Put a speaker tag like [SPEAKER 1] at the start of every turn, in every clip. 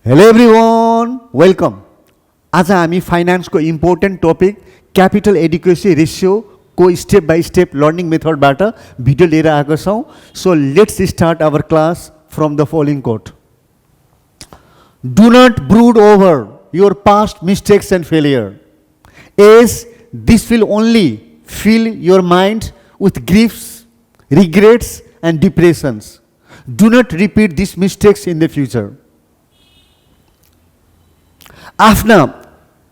[SPEAKER 1] Hello everyone welcome. आज हामी फाइनान्सको important topic capital adequacy ratio को स्टेप बाई स्टेप लर्निङ मेथडबाट भिडियो लिएर आएको छौँ। So let's start our class from the following quote. Do not brood over your past mistakes and failure as this will only fill your mind with griefs, regrets and depressions. Do not repeat these mistakes in the future. आफ्ना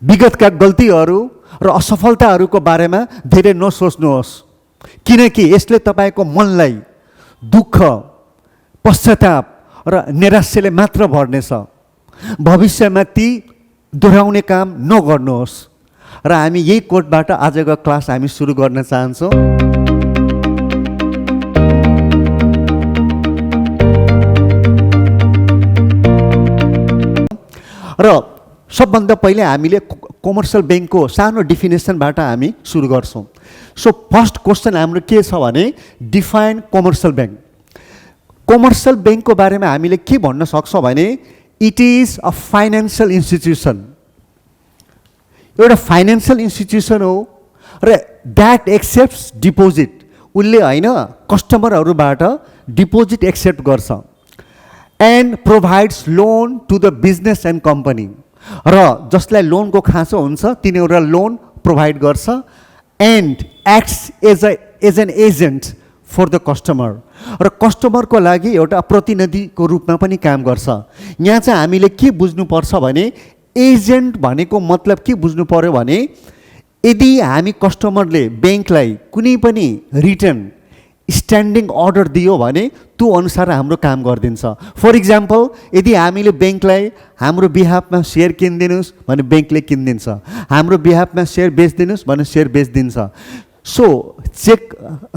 [SPEAKER 1] विगतका गल्तीहरू र असफलताहरूको बारेमा धेरै नसोच्नुहोस्, किनकि यसले तपाईको मनलाई दुःख, पश्चाताप र निराशाले मात्र भर्नेछ। भविष्यमा ती दोहोऱ्याउने काम नगर्नुहोस्। र हामी यही कोटबाट आजको क्लास हामी सुरु गर्न चाहन्छौँ। र सबभन्दा पहिले हामीले कमर्सियल बैंकको सानो डेफिनेसनबाट हामी सुरु गर्छौँ। सो फर्स्ट क्वेसन हाम्रो के छ भने डिफाइन कमर्सियल बैंक। कमर्सियल बैंकको बारेमा हामीले के भन्न सक्छौँ भने it is a financial institution. एउटा फाइनान्शियल इन्स्टिट्युसन हो र द्याट एक्सेप्ट्स डिपोजिट। उसले होइन कस्टमरहरूबाट डिपोजिट एक्सेप्ट गर्छ and provides loan to the business and company. र जसलाई लोनको खाँचो हुन्छ तिनीहरूलाई लोन प्रोभाइड गर्छ and acts as an agent for the customer. र कस्टमरको लागि एउटा प्रतिनिधिको रूपमा पनि काम गर्छ। यहाँ चाहिँ हामीले के बुझ्नुपर्छ भने एजेन्ट भनेको मतलब के बुझ्नु पर्यो भने यदि हामी कस्टमरले ब्याङ्कलाई कुनै पनि रिटर्न स्ट्यान्डिङ अर्डर दियो भने त्यो अनुसार हाम्रो काम गरिदिन्छ। फर इक्जाम्पल यदि हामीले ब्याङ्कलाई हाम्रो बिहाफमा सेयर किनिदिनुहोस् भने ब्याङ्कले किनिदिन्छ, हाम्रो बिहाफमा सेयर बेचिदिनुहोस् भने सेयर बेचिदिन्छ। सो चेक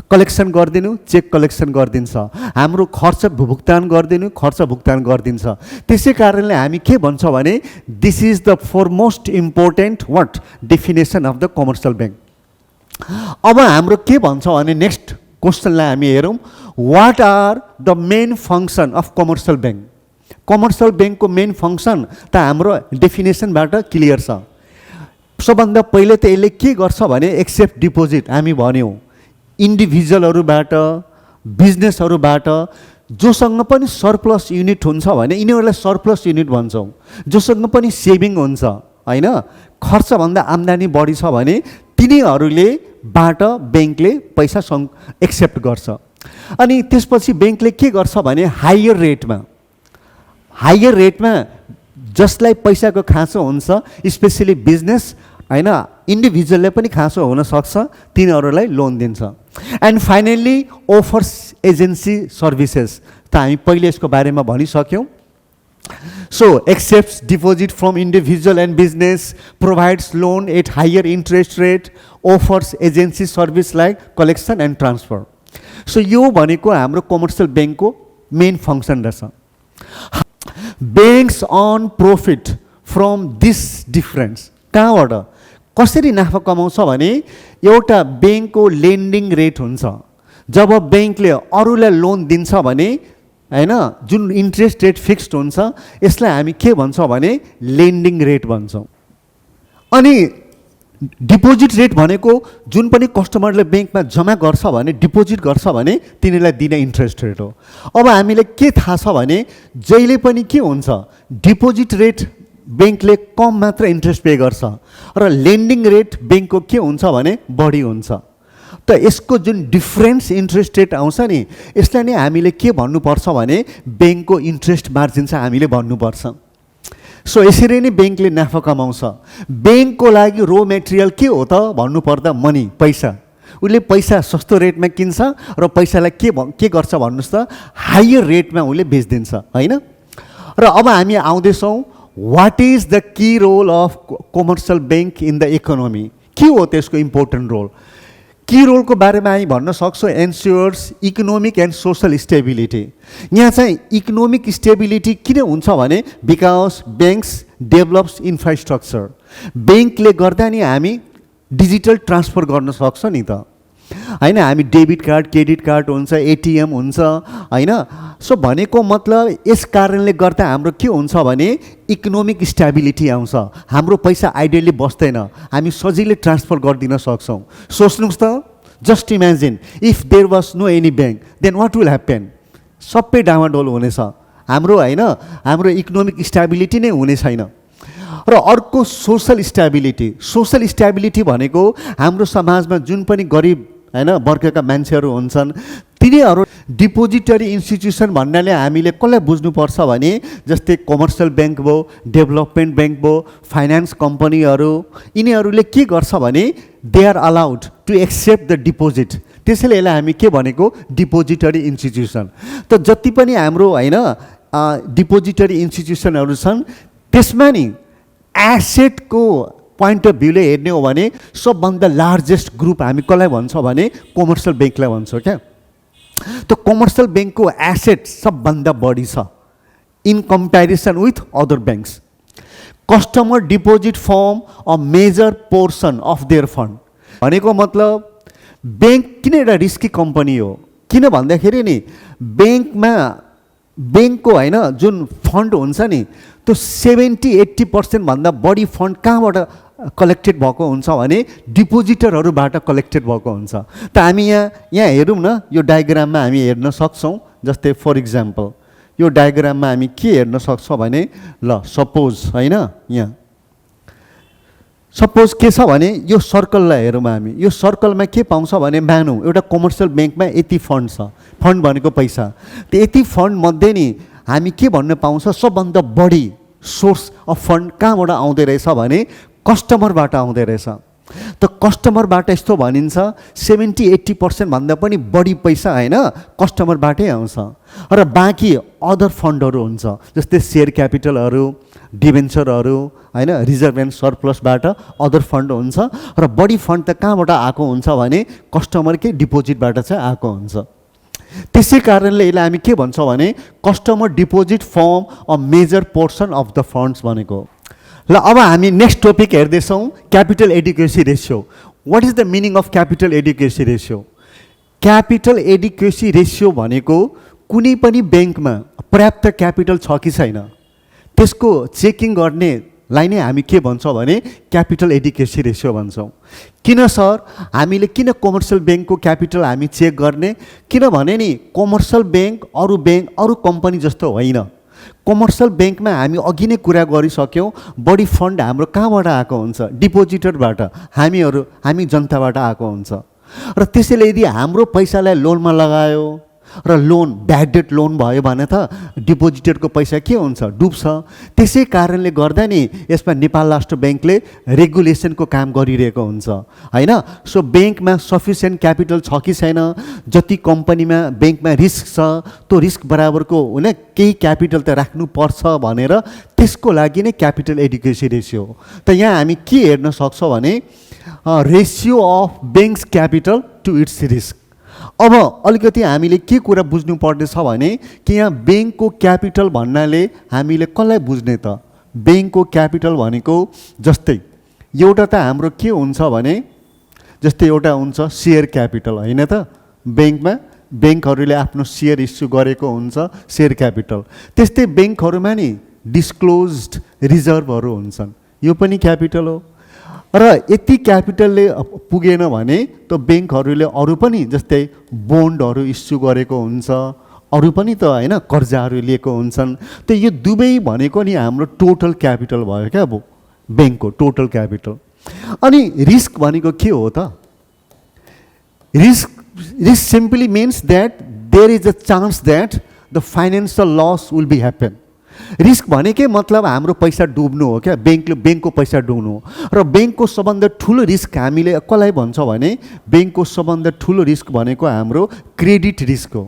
[SPEAKER 1] कलेक्सन गरिदिनु चेक कलेक्सन गरिदिन्छ, हाम्रो खर्च भुक्तान गरिदिनु खर्च भुक्तान गरिदिन्छ। त्यसै कारणले हामी के भन्छौँ भने this is the foremost important what definition of the commercial bank. अब हाम्रो के भन्छ भने नेक्स्ट क्वेसनलाई हामी हेरौँ। What are the main function of commercial bank. Commercial ब्याङ्कको मेन फङ्सन त हाम्रो डेफिनेसनबाट क्लियर छ। सबभन्दा पहिले त यसले के गर्छ भने एक्सेप्ट डिपोजिट हामी भन्यौँ इन्डिभिजुअलहरूबाट बिजनेसहरूबाट जोसँग पनि सरप्लस युनिट हुन्छ भने यिनीहरूलाई सरप्लस युनिट भन्छौँ। जोसँग पनि सेभिङ हुन्छ होइन खर्चभन्दा आम्दानी बढी छ भने तिनीहरूले बाट ब्याङ्कले पैसा एक्सेप्ट गर्छ। अनि त्यसपछि ब्याङ्कले के गर्छ भने हायर रेटमा जसलाई पैसाको खाँचो हुन्छ स्पेसली बिजनेस होइन इन्डिभिजुअललाई पनि खाँचो हुनसक्छ तिनीहरूलाई लोन दिन्छ। And finally offers agency services त हामी पहिले यसको बारेमा भनिसक्यौँ। So accepts deposit from individual and business, provides loan at higher interest rate, offers agency service like collection and transfer. So यो भनेको हाम्रो कमर्सियल बैंकको मेन फंक्सन रहेछ। Banks earn profit from this difference. कहाँबाट कसरी नाफा कमाउँछ भने एउटा बैंकको लेन्डिङ रेट हुन्छ। जब बैंकले अरूलाई लोन दिन्छ भने हैन जुन इन्ट्रेस्ट रेट फिक्स्ड हुन्छ यसलाई हामी के भन्छौँ भने लेन्डिङ रेट भन्छौँ। अनि डिपोजिट रेट भनेको जुन पनि कस्टमरले ब्याङ्कमा जम्मा गर्छ भने डिपोजिट गर्छ भने तिनीलाई दिने इन्ट्रेस्ट रेट हो। अब हामीले के थाहा छ भने जहिले पनि के हुन्छ डिपोजिट रेट ब्याङ्कले कम मात्र इन्ट्रेस्ट पे गर्छ र लेन्डिङ रेट ब्याङ्कको के हुन्छ भने बढी हुन्छ। त यसको जुन डिफ्रेन्स इन्ट्रेस्ट रेट आउँछ नि यसलाई नै हामीले के भन्नुपर्छ भने ब्याङ्कको इन्ट्रेस्ट मार्जिन चाहिँ हामीले भन्नुपर्छ। सो यसरी नै ब्याङ्कले नाफा कमाउँछ। ब्याङ्कको लागि रो मेटेरियल के हो त भन्नुपर्दा मनी पैसा। उसले पैसा सस्तो रेटमा किन्छ र पैसालाई के गर्छ भन्नुहोस् त हायर रेटमा उसले बेचिदिन्छ होइन। र अब हामी आउँदैछौँ what is the key role of commercial bank in the economy. के हो त्यसको इम्पोर्टेन्ट रोल। की रोलको बारेमा हामी भन्न सक्छौँ एन्स्योर्स इकोनोमिक एन्ड सोसल स्टेबिलिटी। यहाँ चाहिँ इकोनोमिक स्टेबिलिटी किन हुन्छ भने बिकज ब्याङ्क्स डेभलप्स इन्फ्रास्ट्रक्चर। ब्याङ्कले गर्दा नि हामी डिजिटल ट्रान्सफर गर्न सक्छ नि त होइन, हामी डेबिट कार्ड क्रेडिट कार्ड हुन्छ, एटिएम हुन्छ, होइन। सो भनेको मतलब यस कारणले गर्दा हाम्रो के हुन्छ भने इकोनोमिक स्टेबिलिटी आउँछ, हाम्रो पैसा आइडियली बस्दैन, हामी सजिलै ट्रान्सफर गरिदिन सक्छौँ। सोच्नुहोस् त, just imagine if there was no any bank, then what will happen? सबै डामाडोल हुनेछ, हाम्रो होइन, हाम्रो इकोनोमिक स्टेबिलिटी नै हुने छैन। र अर्को सोसल स्टेबिलिटी। सोसल स्टेबिलिटी भनेको हाम्रो समाजमा जुन पनि गरिब होइन वर्गका मान्छेहरू हुन्छन्, तिनीहरू डिपोजिटरी इन्स्टिट्युसन भन्नाले हामीले कसलाई बुझ्नुपर्छ भने जस्तै कमर्सियल ब्याङ्क भयो, डेभलपमेन्ट ब्याङ्क भयो, फाइनेन्स कम्पनीहरू, यिनीहरूले के गर्छ भने they are allowed to accept the deposit. त्यसैले यसलाई हामी के भनेको डिपोजिटरी इन्स्टिट्युसन। त जति पनि हाम्रो होइन डिपोजिटरी इन्स्टिट्युसनहरू छन्, त्यसमा नि एसेटको पोइन्ट अफ भ्यूले हेर्ने हो भने सबभन्दा लार्जेस्ट ग्रुप हामी कसलाई भन्छ भने कमर्सियल ब्याङ्कलाई भन्छौँ क्या। त कमर्सियल ब्याङ्कको एसेट सबभन्दा बढी छ in comparison with other banks. Customer deposit form a major portion of their fund भनेको मतलब ब्याङ्क किन एउटा रिस्की कम्पनी हो, किन भन्दाखेरि नि ब्याङ्कको होइन जुन फन्ड हुन्छ नि, त्यो 70-80% भन्दा बढी फन्ड कहाँबाट कलेक्टेड भएको हुन्छ भने डिपोजिटरहरूबाट कलेक्टेड भएको हुन्छ। त हामी यहाँ हेरौँ न, यो डायग्राममा हामी हेर्न सक्छौँ। जस्तै फर इक्जाम्पल यो डायग्राममा हामी के हेर्न सक्छौँ भने ल सपोज होइन, यहाँ सपोज के छ भने यो सर्कललाई हेरौँ हामी। यो सर्कलमा के पाउँछ भने मानौँ एउटा कमर्सियल ब्याङ्कमा यति फन्ड छ, फन्ड भनेको पैसा। त यति फन्ड मध्ये नि हामी के भन्न पाउँछ, सबभन्दा बढी सोर्स अफ फन्ड कहाँबाट आउँदै रहेछ भने कस्टमरबाट आउँदै रहेछ। त कस्टमरबाट यस्तो भनिन्छ 70-80% भन्दा पनि बढी पैसा होइन कस्टमरबाटै आउँछ। र बाँकी अदर फन्डहरू हुन्छ, जस्तै सेयर क्यापिटलहरू, डिभेन्चरहरू होइन, रिजर्भ एन्ड सरप्लसबाट अदर फन्ड हुन्छ। र बढी फन्ड त कहाँबाट आएको हुन्छ भने कस्टमरकै डिपोजिटबाट चाहिँ आएको हुन्छ। त्यसै कारणले यसलाई हामी के भन्छौँ भने customer deposit form a major portion of the funds भनेको। ल अब हामी नेक्स्ट टपिक हेर्दैछौँ, capital adequacy ratio. What is the meaning of capital adequacy ratio? Capital adequacy ratio भनेको कुनै पनि ब्याङ्कमा पर्याप्त क्यापिटल छ कि छैन त्यसको चेकिङ गर्नेलाई नै हामी के भन्छौँ भने क्यापिटल एडिक्वेसी रेसियो भन्छौँ। किन सर हामीले किन कमर्सियल ब्याङ्कको क्यापिटल हामी चेक गर्ने? किनभने नि कमर्सियल ब्याङ्क अरू कम्पनी जस्तो होइन। कमर्सियल ब्याङ्कमा हामी अघि नै कुरा गरिसक्यौँ, बढी फन्ड हाम्रो कहाँबाट आएको हुन्छ? डिपोजिटरबाट, हामी जनताबाट आएको हुन्छ। र त्यसैले यदि हाम्रो पैसालाई लोनमा लगायो र लोन ब्याड डेट लोन भयो भने त डिपोजिटरको पैसा के हुन्छ? डुब्छ। त्यसै कारणले गर्दा नि यसमा नेपाल राष्ट्र ब्याङ्कले रेगुलेसनको काम गरिरहेको हुन्छ होइन। सो ब्याङ्कमा सफिसियन्ट क्यापिटल छ कि छैन, जति कम्पनीमा ब्याङ्कमा रिस्क छ त्यो रिस्क बराबरको होइन केही क्यापिटल त राख्नुपर्छ भनेर त्यसको लागि नै क्यापिटल एडिक्वेसी रेसियो। त यहाँ हामी के हेर्न सक्छौँ भने ratio of banks capital to its risk. अब अलिकति हामीले के कुरा बुझ्नु पर्नेछ भने कि यहाँ ब्याङ्कको क्यापिटल भन्नाले हामीले कसलाई बुझ्ने त? ब्याङ्कको क्यापिटल भनेको जस्तै एउटा त हाम्रो के हुन्छ भने जस्तै एउटा हुन्छ सेयर क्यापिटल होइन त, ब्याङ्कमा ब्याङ्कहरूले आफ्नो सेयर इस्यु गरेको हुन्छ सेयर क्यापिटल। त्यस्तै ब्याङ्कहरूमा नि डिस्क्लोज्ड रिजर्भहरू हुन्छन्, यो पनि क्यापिटल हो। र यति क्यापिटलले पुगेन भने त ब्याङ्कहरूले अरू पनि जस्तै बोन्डहरू इस्यु गरेको हुन्छ, अरू पनि त होइन कर्जाहरू लिएको हुन्छन्। त यो दुवै भनेको नि हाम्रो टोटल क्यापिटल भयो क्या, अब ब्याङ्कको टोटल क्यापिटल। अनि रिस्क भनेको के हो त? Risk simply means that there is a chance that the financial loss will be happen. Risk भनेकै मतलब हाम्रो पैसा डुब्नु हो क्या, ब्याङ्कको पैसा डुब्नु हो। र ब्याङ्कको सबभन्दा ठुलो रिस्क हामीले कसलाई भन्छौँ भने ब्याङ्कको सबभन्दा ठुलो रिस्क भनेको हाम्रो क्रेडिट रिस्क हो।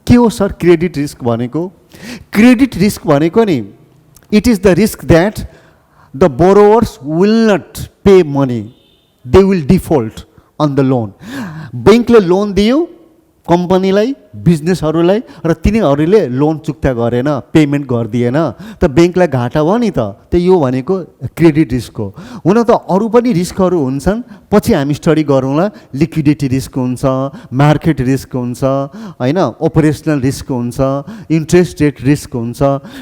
[SPEAKER 1] के हो सर क्रेडिट रिस्क भनेको? क्रेडिट रिस्क भनेको नि it is the risk that the borrowers will not pay money, they will default on the loan. ब्याङ्कले लोन दियो, कम्पनीलाई बिजनेसहरूलाई र तिनीहरूले लोन चुक्ता गरेन, पेमेन्ट गरिदिएन, त ब्याङ्कलाई घाटा भयो नि त यो भनेको क्रेडिट रिस्क हो। हुन त अरू पनि रिस्कहरू हुन्छन्, पछि हामी स्टडी गरौँला। लिक्विडिटी रिस्क हुन्छ, मार्केट रिस्क हुन्छ, होइन, अपरेसनल रिस्क हुन्छ, इन्ट्रेस्ट रेट रिस्क हुन्छ,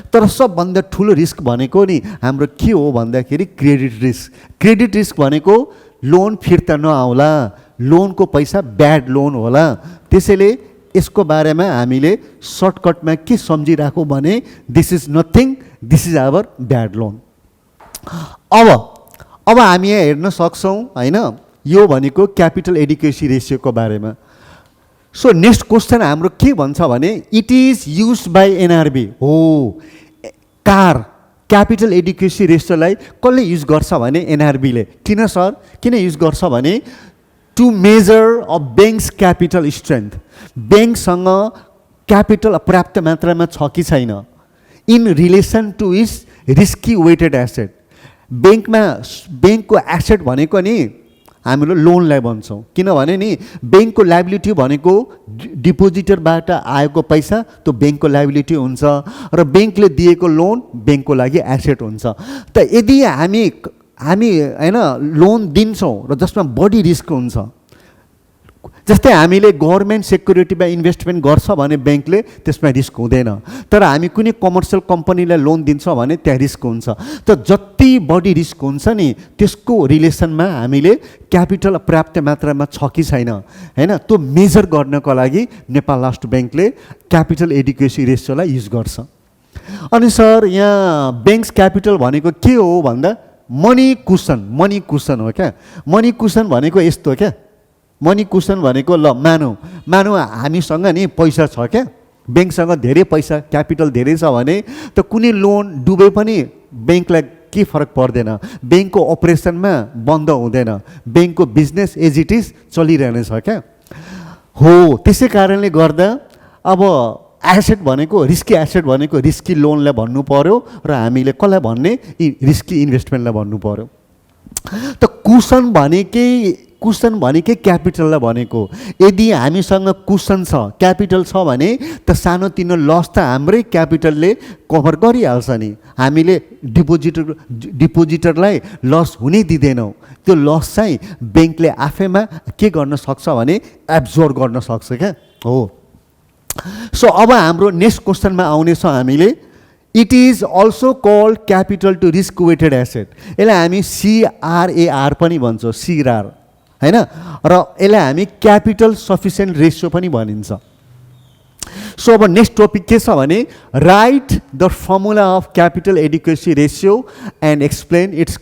[SPEAKER 1] तर सबभन्दा ठुलो रिस्क भनेको नि हाम्रो के हो भन्दाखेरि क्रेडिट रिस्क। क्रेडिट रिस्क भनेको लोन फिर्ता नआउला, लोनको पैसा ब्याड लोन होला। त्यसैले यसको बारेमा हामीले सर्टकटमा के सम्झिराखौँ भने this is nothing, this is our bad loan. अब हामी यहाँ हेर्न सक्छौँ, होइन, यो भनेको क्यापिटल एडिक्वेसी रेसियोको बारेमा। सो नेक्स्ट क्वेसन हाम्रो के भन्छ भने it is use by NRB हो। कार क्यापिटल एडिक्वेसी रेसियोलाई कसले युज गर्छ भने एनआरबीले। किन सर, किन युज गर्छ भने to measure a bank's capital strength. ब्याङ्कसँग क्यापिटल पर्याप्त मात्रामा छ कि छैन in relation to is risky weighted asset. ब्याङ्कको एसेट भनेको नि हामीले लोनलाई भन्छौँ, किनभने नि ब्याङ्कको लाइबिलिटी भनेको डिपोजिटरबाट आएको पैसा त्यो ब्याङ्कको लाइबिलिटी हुन्छ र ब्याङ्कले दिएको लोन ब्याङ्कको लागि एसेट हुन्छ। त यदि हामी होइन लोन दिन्छौँ र जसमा बढी रिस्क हुन्छ, जस्तै हामीले गभर्मेन्ट सेक्युरिटीमा इन्भेस्टमेन्ट गर्छ भने ब्याङ्कले त्यसमा रिस्क हुँदैन, तर हामी कुनै कमर्सियल कम्पनीलाई लोन दिन्छौँ भने त्यहाँ रिस्क हुन्छ। त जति बढी रिस्क हुन्छ नि त्यसको रिलेसनमा हामीले क्यापिटल पर्याप्त मात्रामा छ कि छैन, होइन, त्यो मेजर गर्नको लागि नेपाल लास्ट ब्याङ्कले क्यापिटल एडिक्वेसी रेसियोलाई युज गर्छ। अनि सर यहाँ ब्याङ्क्स क्यापिटल भनेको के हो भन्दा मनी कुसन हो क्या। मनी कुसन भनेको यस्तो क्या, मनी कुसन भनेको ल मानौ हामीसँग नि पैसा छ क्या, ब्याङ्कसँग धेरै पैसा क्यापिटल धेरै छ भने त कुनै लोन डुबे पनि ब्याङ्कलाई के फरक पर्दैन, ब्याङ्कको अपरेसनमा बन्द हुँदैन, ब्याङ्कको बिजनेस एज इट इज चलिरहनेछ क्या हो। त्यसै कारणले गर्दा अब एसेट भनेको रिस्की एसेट भनेको रिस्की लोनलाई भन्नु पर्यो र हामीले कसलाई भन्ने रिस्की इन्भेस्टमेन्टलाई भन्नु पर्यो। त कुसन भनेकै क्यापिटललाई भनेको। यदि हामीसँग कुसन छ, क्यापिटल छ भने त सानोतिनो लस त हाम्रै क्यापिटलले कभर गरिहाल्छ नि। हामीले डिपोजिटरलाई लस हुनै दिँदैनौँ, त्यो लस चाहिँ ब्याङ्कले आफैमा के गर्न सक्छ भने एब्जर्ब गर्न सक्छ क्या हो। सो अब हाम्रो नेक्स्ट क्वेसनमा आउनेछ हामीले it is also called capital to risk weighted asset. यसलाई हामी CRAR पनि भन्छौँ, CRAR, होइन, र यसलाई हामी क्यापिटल सफिसियन्ट रेसियो पनि भनिन्छ। सो अब नेक्स्ट टपिक के छ भने right the formula of capital adequacy ratio and explain it's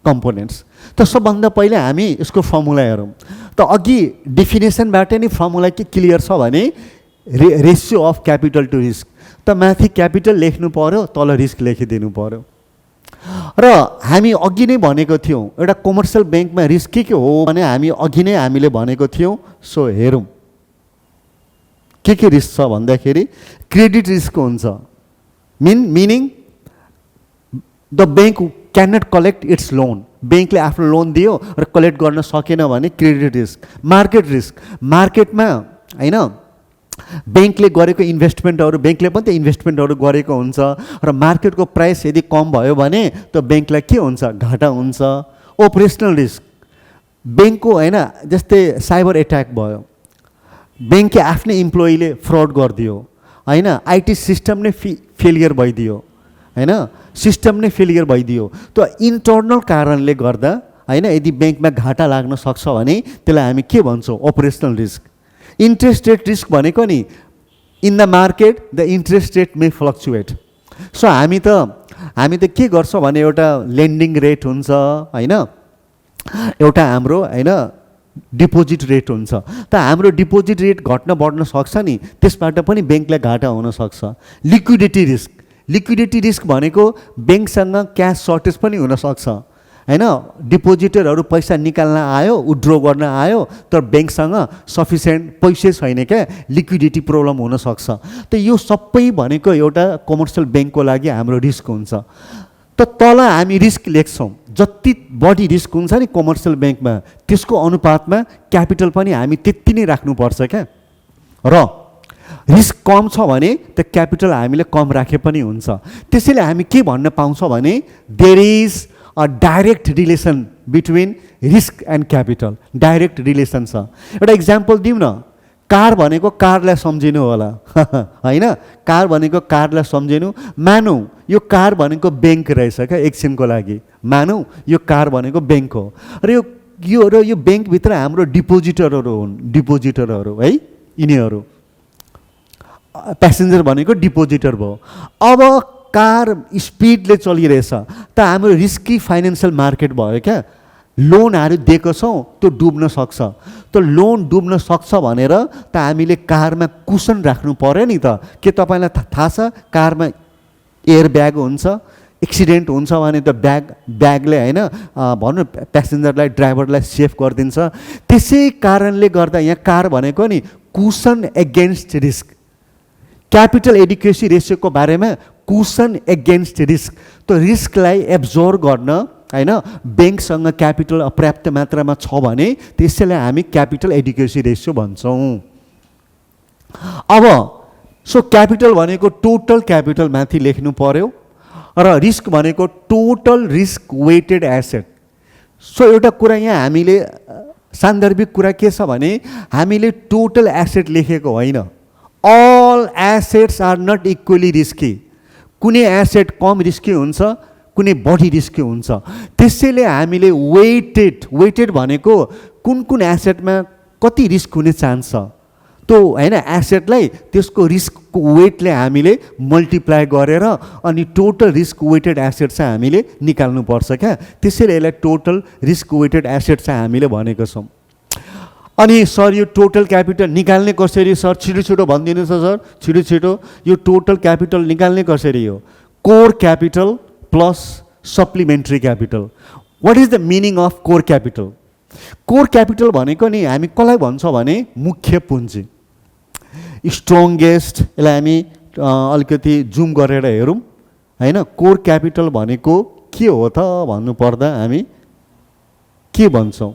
[SPEAKER 1] components. त सबभन्दा पहिले हामी यसको फर्मुला हेरौँ। त अघि डेफिनेसनबाट नै फर्मुला के क्लियर छ भने ratio of capital to risk. त माथि क्यापिटल लेख्नु पर्यो, तल रिस्क लेखिदिनु पर्यो। र हामी अघि नै भनेको थियौँ एउटा कमर्सियल ब्याङ्कमा रिस्क के हो भने हामीले भनेको थियौँ। सो हेरौँ के रिस्क छ भन्दाखेरि क्रेडिट रिस्क हुन्छ, meaning the bank can not collect its loan. ब्याङ्कले आफ्नो लोन दियो र कलेक्ट गर्न सकेन भने क्रेडिट रिस्क। मार्केट रिस्क, मार्केटमा होइन ब्याङ्कले गरेको इन्भेस्टमेन्टहरू, ब्याङ्कले पनि त इन्भेस्टमेन्टहरू गरेको हुन्छ र मार्केटको प्राइस यदि कम भयो भने त ब्याङ्कलाई के हुन्छ, घाटा हुन्छ। अपरेसनल रिस्क, ब्याङ्कको होइन जस्तै साइबर एट्याक भयो, ब्याङ्कले आफ्नै इम्प्लोइले फ्रड गरिदियो, होइन, IT सिस्टम नै फेलियर भइदियो, होइन, सिस्टम नै फेलियर भइदियो, त इन्टर्नल कारणले गर्दा होइन यदि ब्याङ्कमा घाटा लाग्न सक्छ भने त्यसलाई हामी के भन्छौँ, operational risk. Interest rate risk भनेको नि in the market the interest rate may fluctuate. So हामी त के गर्छौँ भने एउटा लेन्डिङ रेट हुन्छ, होइन, एउटा हाम्रो होइन डिपोजिट रेट हुन्छ। त हाम्रो डिपोजिट रेट घट्न बढ्न सक्छ नि, त्यसबाट पनि ब्याङ्कलाई घाटा हुनसक्छ। लिक्विडिटी रिस्क भनेको ब्याङ्कसँग क्यास सर्टेज पनि हुनसक्छ, होइन, डिपोजिटरहरू पैसा निकाल्न आयो, विथड्र गर्न आयो, तर ब्याङ्कसँग सफिसियन्ट पैसै छैन क्या, लिक्विडिटी प्रब्लम हुनसक्छ। त यो सबै भनेको एउटा कमर्सियल ब्याङ्कको लागि हाम्रो रिस्क हुन्छ। त तल हामी रिस्क लेख्छौँ, जति बढी रिस्क हुन्छ नि कमर्सियल ब्याङ्कमा त्यसको अनुपातमा क्यापिटल पनि हामी त्यति नै राख्नुपर्छ क्या र रिस्क कम छ भने त क्यापिटल हामीले कम राखे पनि हुन्छ। त्यसैले हामी के भन्न पाउँछौँ भने there is a direct relation between risk and capital, direct relation छ। एउटा इक्जाम्पल दिउँ न, कार भनेको कारलाई सम्झिनु होला होइन, कार भनेको कारलाई सम्झिनु। मानौँ यो कार भनेको ब्याङ्क रहेछ क्या एकछिनको लागि, मानौँ यो कार भनेको ब्याङ्क हो र यो ब्याङ्कभित्र हाम्रो डिपोजिटरहरू हुन्, डिपोजिटरहरू है, यिनीहरू प्यासेन्जर भनेको डिपोजिटर भयो। अब कार स्पिडले चलिरहेछ त हाम्रो रिस्की फाइनेन्सियल मार्केट भयो क्या, लोनहरू दिएको छौँ त्यो डुब्न सक्छ, त्यो लोन डुब्न सक्छ भनेर त हामीले कारमा कुसन राख्नु पर्यो नि त। के तपाईँलाई थाहा छ कारमा एयर ब्याग हुन्छ, एक्सिडेन्ट हुन्छ भने त ब्यागले होइन भनौँ प्यासेन्जरलाई ड्राइभरलाई सेफ गरिदिन्छ। त्यसै कारणले गर्दा यहाँ कार भनेको नि cushion against risk, capital adequacy रेसियोको बारेमा कुसन एगेन्स्ट रिस्क, त्यो रिस्कलाई एब्जर्भ गर्न होइन ब्याङ्कसँग क्यापिटल अपर्याप्त मात्रामा छ भने त्यसैलाई हामी क्यापिटल एडिक्वेसी रेसियो भन्छौँ। अब सो क्यापिटल भनेको टोटल क्यापिटल माथि लेख्नु पर्यो र रिस्क भनेको total risk weighted asset. So एउटा कुरा यहाँ हामीले सान्दर्भिक कुरा के छ भने हामीले टोटल एसेट लेखेको होइन, all assets are not equally risky. कुनै एसेट कम रिस्की हुन्छ, कुनै बढी रिस्की हुन्छ। त्यसैले हामीले वेटेड भनेको कुन कुन एसेटमा कति रिस्क हुने चान्स छ त्यो होइन एसेटलाई त्यसको रिस्कको वेटले हामीले मल्टिप्लाई गरेर अनि टोटल रिस्क वेटेड एसेट चाहिँ हामीले निकाल्नुपर्छ क्या। त्यसैले यसलाई टोटल रिस्क वेटेड एसेट चाहिँ हामीले भनेको छौँ। अनि सर यो टोटल क्यापिटल निकाल्ने कसरी सर, छिटो भनिदिनुहोस् सर, छिटो यो टोटल क्यापिटल निकाल्ने कसरी हो? Core capital plus supplementary capital. What is the meaning of core capital? Core capital भनेको नि हामी कसलाई भन्छौँ भने मुख्य पुँजी, स्ट्रङ्गेस्ट। यसलाई हामी अलिकति जुम गरेर हेरौँ होइन। कोर क्यापिटल भनेको के हो त भन्नुपर्दा हामी के भन्छौँ?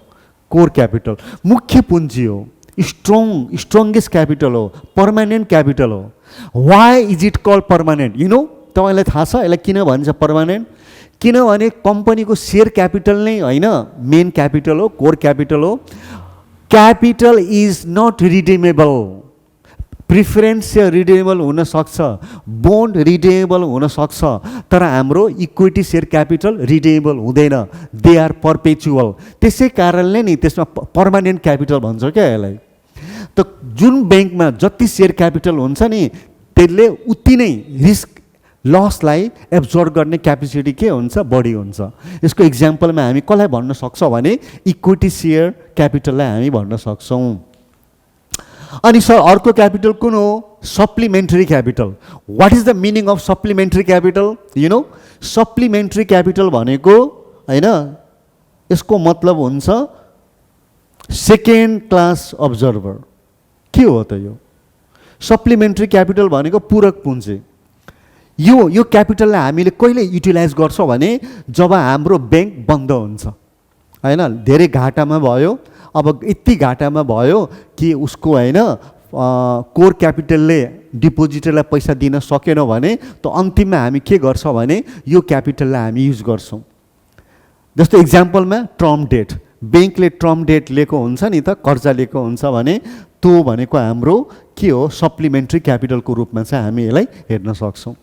[SPEAKER 1] कोर क्यापिटल मुख्य पुँजी हो, स्ट्रङ्गेस्ट क्यापिटल हो, पर्मानेन्ट क्यापिटल हो। Why is it called permanent? You know तपाईँलाई थाहा छ यसलाई किन भन्छ पर्मानेन्ट? किनभने कम्पनीको सेयर क्यापिटल नै होइन मेन क्यापिटल हो, कोर क्यापिटल हो। Capital is not redeemable, preference share redeemable हुनसक्छ, बोन्ड रिडिमेबल हुनसक्छ, तर हाम्रो इक्विटी सेयर क्यापिटल रिडिमेबल हुँदैन, दे आर पर्पेचुअल। त्यसै कारणले नि त्यसमा पर्मानेन्ट क्यापिटल भन्छ क्या यसलाई। त जुन ब्याङ्कमा जति सेयर क्यापिटल हुन्छ नि त्यसले उति नै रिस्क लसलाई एब्जर्भ गर्ने क्यापेसिटी के हुन्छ? बढी हुन्छ। यसको इक्जाम्पलमा हामी कसलाई भन्न सक्छौँ भने इक्विटी सेयर क्यापिटललाई हामी भन्न सक्छौँ। अनि सर अर्को क्यापिटल कुन हो? Supplementary capital. What is the meaning of supplementary capital? You know supplementary capital भनेको होइन यसको मतलब हुन्छ सेकेन्ड क्लास अब्जर्भर। के हो त यो? सप्लिमेन्ट्री क्यापिटल भनेको पूरक पुँजी। यो क्यापिटललाई हामीले कहिले युटिलाइज गर्छौँ भने जब हाम्रो ब्याङ्क बन्द हुन्छ होइन, धेरै घाटामा भयो, अब यति घाटामा भयो कि उसको होइन कोर क्यापिटलले डिपोजिटरलाई पैसा दिन सकेन भने त अन्तिममा हामी के गर्छौँ भने यो क्यापिटललाई हामी युज गर्छौँ। जस्तो इक्जाम्पलमा टर्म डेट, ब्याङ्कले टर्म डेट लिएको हुन्छ नि त, कर्जा लिएको हुन्छ भने त्यो भनेको हाम्रो के हो? सप्लिमेन्ट्री क्यापिटलको रूपमा चाहिँ हामी यसलाई हेर्न सक्छौँ।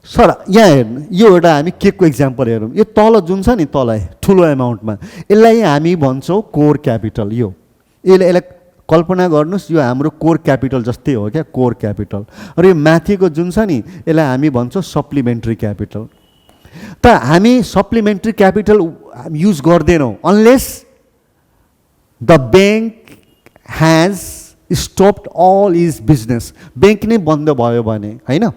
[SPEAKER 1] सर यहाँ हेर्नु, यो एउटा हामी के को इक्जाम्पल हेरौँ। यो तल जुन छ नि तल ठुलो एमाउन्टमा यसलाई हामी भन्छौँ कोर क्यापिटल। यसलाई कल्पना गर्नुहोस् यो हाम्रो कोर क्यापिटल जस्तै हो क्या, कोर क्यापिटल। र यो माथिको जुन छ नि यसलाई हामी भन्छौँ सप्लिमेन्ट्री क्यापिटल। त हामी सप्लिमेन्ट्री क्यापिटल युज गर्दैनौँ unless the bank has stopped all is business, bank नै बन्द भयो भने होइन।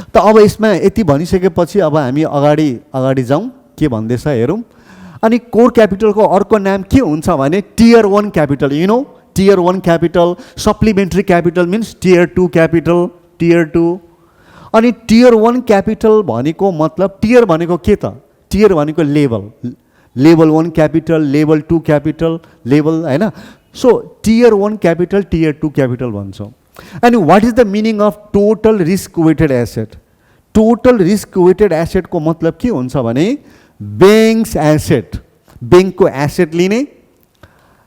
[SPEAKER 1] त अब यसमा यति भनिसकेपछि अब हामी अगाडि जाउँ, के भन्दैछ हेरौँ। अनि कोर क्यापिटलको अर्को नाम के हुन्छ भने tier 1 capital. You know tier 1 capital. Supplementary capital means tier 2 capital, tier 2। अनि टियर 1 क्यापिटल भनेको मतलब टियर भनेको के त? टियर भनेको level, level 1 capital, level 2 capital, level होइन। So tier 1 capital, tier 2 capital भन्छौँ। अनि what is the meaning of total risk weighted asset? Total risk weighted एसेटको मतलब के हुन्छ भने ब्याङ्क्स एसेट, ब्याङ्कको एसेट लिने,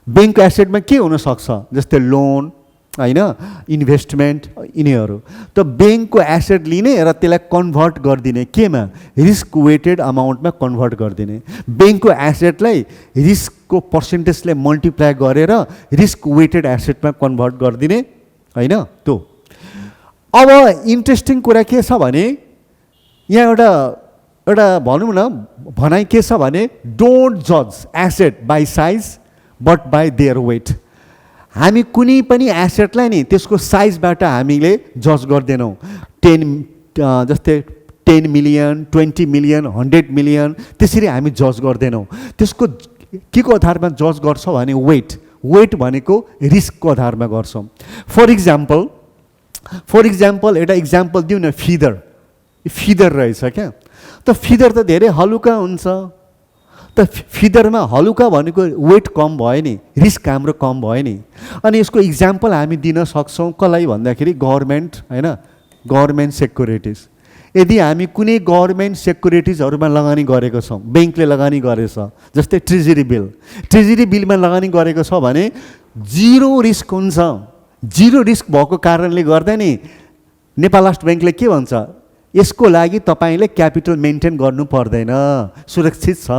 [SPEAKER 1] ब्याङ्कको एसेटमा के हुनसक्छ जस्तै लोन होइन, इन्भेस्टमेन्ट यिनीहरू, त ब्याङ्कको एसेट लिने र त्यसलाई कन्भर्ट गरिदिने केमा, रिस्क वेटेड अमाउन्टमा कन्भर्ट गरिदिने। ब्याङ्कको एसेटलाई रिस्कको पर्सेन्टेजले मल्टिप्लाई गरेर रिस्क वेटेड एसेटमा कन्भर्ट गरिदिने होइन त्यो। अब इन्ट्रेस्टिङ कुरा के छ भने यहाँ एउटा भनौँ न भनाइ के छ भने डोन्ट जज asset by size but by their weight. हामी कुनै पनि एसेटलाई नि त्यसको साइजबाट हामीले जज गर्दैनौँ। 10 मिलियन 20 मिलियन 100 मिलियन त्यसरी हामी जज गर्दैनौँ। त्यसको के को आधारमा जज गर्छौँ भने वेट भनेको रिस्कको आधारमा गर्छौँ। फर इक्जाम्पल एउटा इक्जाम्पल दिउँ न, फिदर रहेछ क्या, त फिदर त धेरै हलुका हुन्छ, त फिदरमा हलुका भनेको वेट कम भयो नि, रिस्क हाम्रो कम भयो नि। अनि यसको इक्जाम्पल हामी दिन सक्छौँ कसलाई भन्दाखेरि गभर्मेन्ट होइन, गभर्मेन्ट सेक्युरिटिज। यदि हामी कुनै गभर्मेन्ट सेक्युरिटिजहरूमा लगानी गरेको छौँ, ब्याङ्कले लगानी गरेछ, जस्तै ट्रेजरी बिलमा लगानी गरेको छ भने जिरो रिस्क हुन्छ। जिरो रिस्क भएको कारणले गर्दा नि नेपाल राष्ट्र ब्याङ्कले के भन्छ, यसको लागि तपाईँले क्यापिटल मेन्टेन गर्नु पर्दैन, सुरक्षित छ।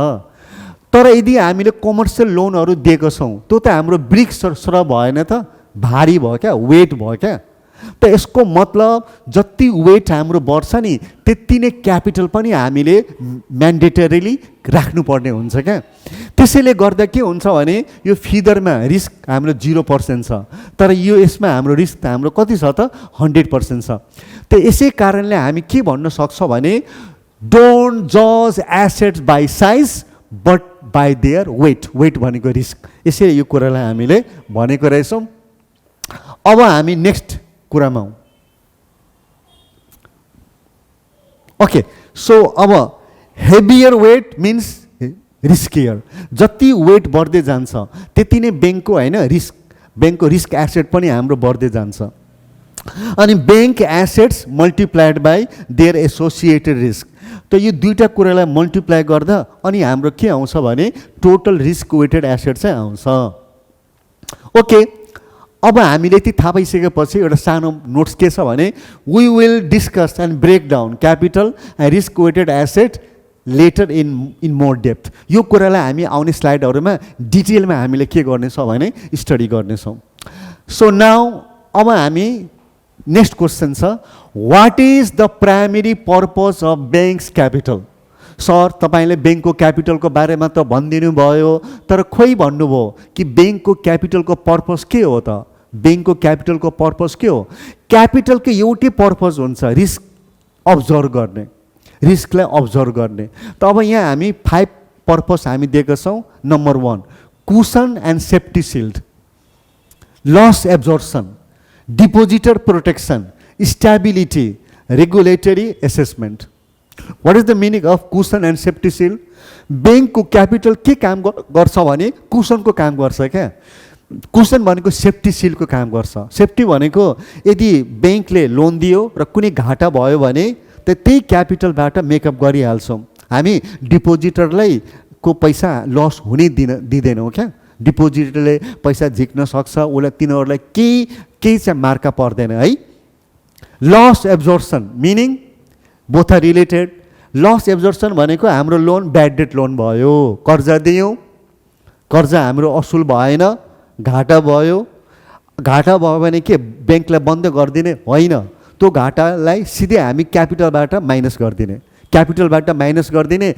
[SPEAKER 1] तर यदि हामीले कमर्सियल लोनहरू दिएको छौँ त्यो त हाम्रो ब्रिक सर भएन त, भारी भयो क्या, वेट भयो क्या। त यसको मतलब जति वेट हाम्रो बढ्छ नि त्यति नै क्यापिटल पनि हामीले म्यान्डेटरीली राख्नुपर्ने हुन्छ क्या। त्यसैले गर्दा के हुन्छ भने यो फिदरमा रिस्क हाम्रो 0% छ, तर यो यसमा हाम्रो रिस्क त हाम्रो कति छ त 100% छ। त यसै कारणले हामी के भन्न सक्छौँ भने डोन्ट जज assets by size but by their weight भनेको रिस्क। यसरी यो कुरालाई हामीले भनेको रहेछौँ। अब हामी नेक्स्ट कुरामा हौँ। ओके, सो अब हेभियर वेट मिन्स रिस्कियर। जति वेट बढ्दै जान्छ त्यति नै ब्याङ्कको होइन ब्याङ्कको रिस्क एसेट पनि हाम्रो बढ्दै जान्छ। अनि bank assets multiplied by there associated risk. त यो दुईवटा कुरालाई मल्टिप्लाई गर्दा अनि हाम्रो के आउँछ भने टोटल रिस्क वेटेड एसेट चाहिँ आउँछ। ओके, अब हामीले यति थाहा पाइसकेपछि एउटा सानो नोट्स के छ भने we will discuss and break down capital and risk weighted asset later in more depth. यो कुरालाई हामी आउने स्लाइडहरूमा डिटेलमा हामीले के गर्नेछौँ भने स्टडी गर्नेछौँ। सो नाउ अब हामी नेक्स्ट क्वेसन छ, what is the primary purpose of banks capital? Sir तपाईँले ब्याङ्कको क्यापिटलको बारेमा त भनिदिनु भयो, तर खोइ भन्नुभयो कि ब्याङ्कको क्यापिटलको पर्पज के हो त? ब्याङ्कको क्यापिटलको पर्पज के हो? क्यापिटलको एउटै पर्पज हुन्छ, रिस्क अब्जर्भ गर्ने, रिस्कलाई अब्जर्भ गर्ने। त अब यहाँ हामी 5 पर्पज हामी दिएका छौँ। Number 1 cushion and safety shield, loss absorption, depositor protection, stability, regulatory assessment. What is the meaning of cushion and safety shield? ब्याङ्कको क्यापिटल के काम गर्छ भने कुसनको काम गर्छ क्या। कुसन भनेको सेफ्टी सिल्डको काम गर्छ। सेफ्टी भनेको यदि ब्याङ्कले लोन दियो र कुनै घाटा भयो भने त त्यही क्यापिटलबाट मेकअप गरिहाल्छौँ। हामी डिपोजिटरलाई को पैसा लस हुने दिँदैनौँ क्या। डिपोजिटरले पैसा झिक्न सक्छ, उसलाई तिनीहरूलाई केही चाहिँ मार्का पर्दैन है। Loss absorption meaning both are related. Loss absorption भनेको हाम्रो लोन ब्याड डेट लोन भयो, कर्जा दियौँ, कर्जा हाम्रो असुल भएन, घाटा भयो भने के ब्याङ्कलाई बन्द गरिदिने होइन, त्यो घाटालाई सिधै हामी क्यापिटलबाट माइनस गरिदिने। क्यापिटलबाट माइनस गरिदिने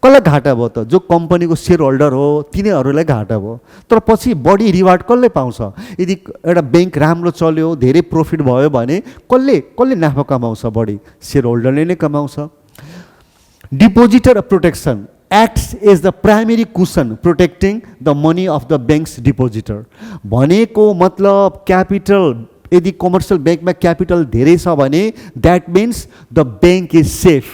[SPEAKER 1] कसलाई घाटा भयो त? जो कम्पनीको सेयर होल्डर हो तिनीहरूलाई घाटा भयो। तर पछि बढी रिवार्ड कसले पाउँछ? यदि एउटा ब्याङ्क राम्रो चल्यो, धेरै प्रफिट भयो भने कसले नाफा कमाउँछ? बढी सेयर होल्डरले नै कमाउँछ। Depositor protection acts as the primary cushion protecting the money of the bank's depositor। भनेको मतलब क्यापिटल यदि कमर्सियल ब्याङ्कमा क्यापिटल धेरै छ भने that means the bank is safe.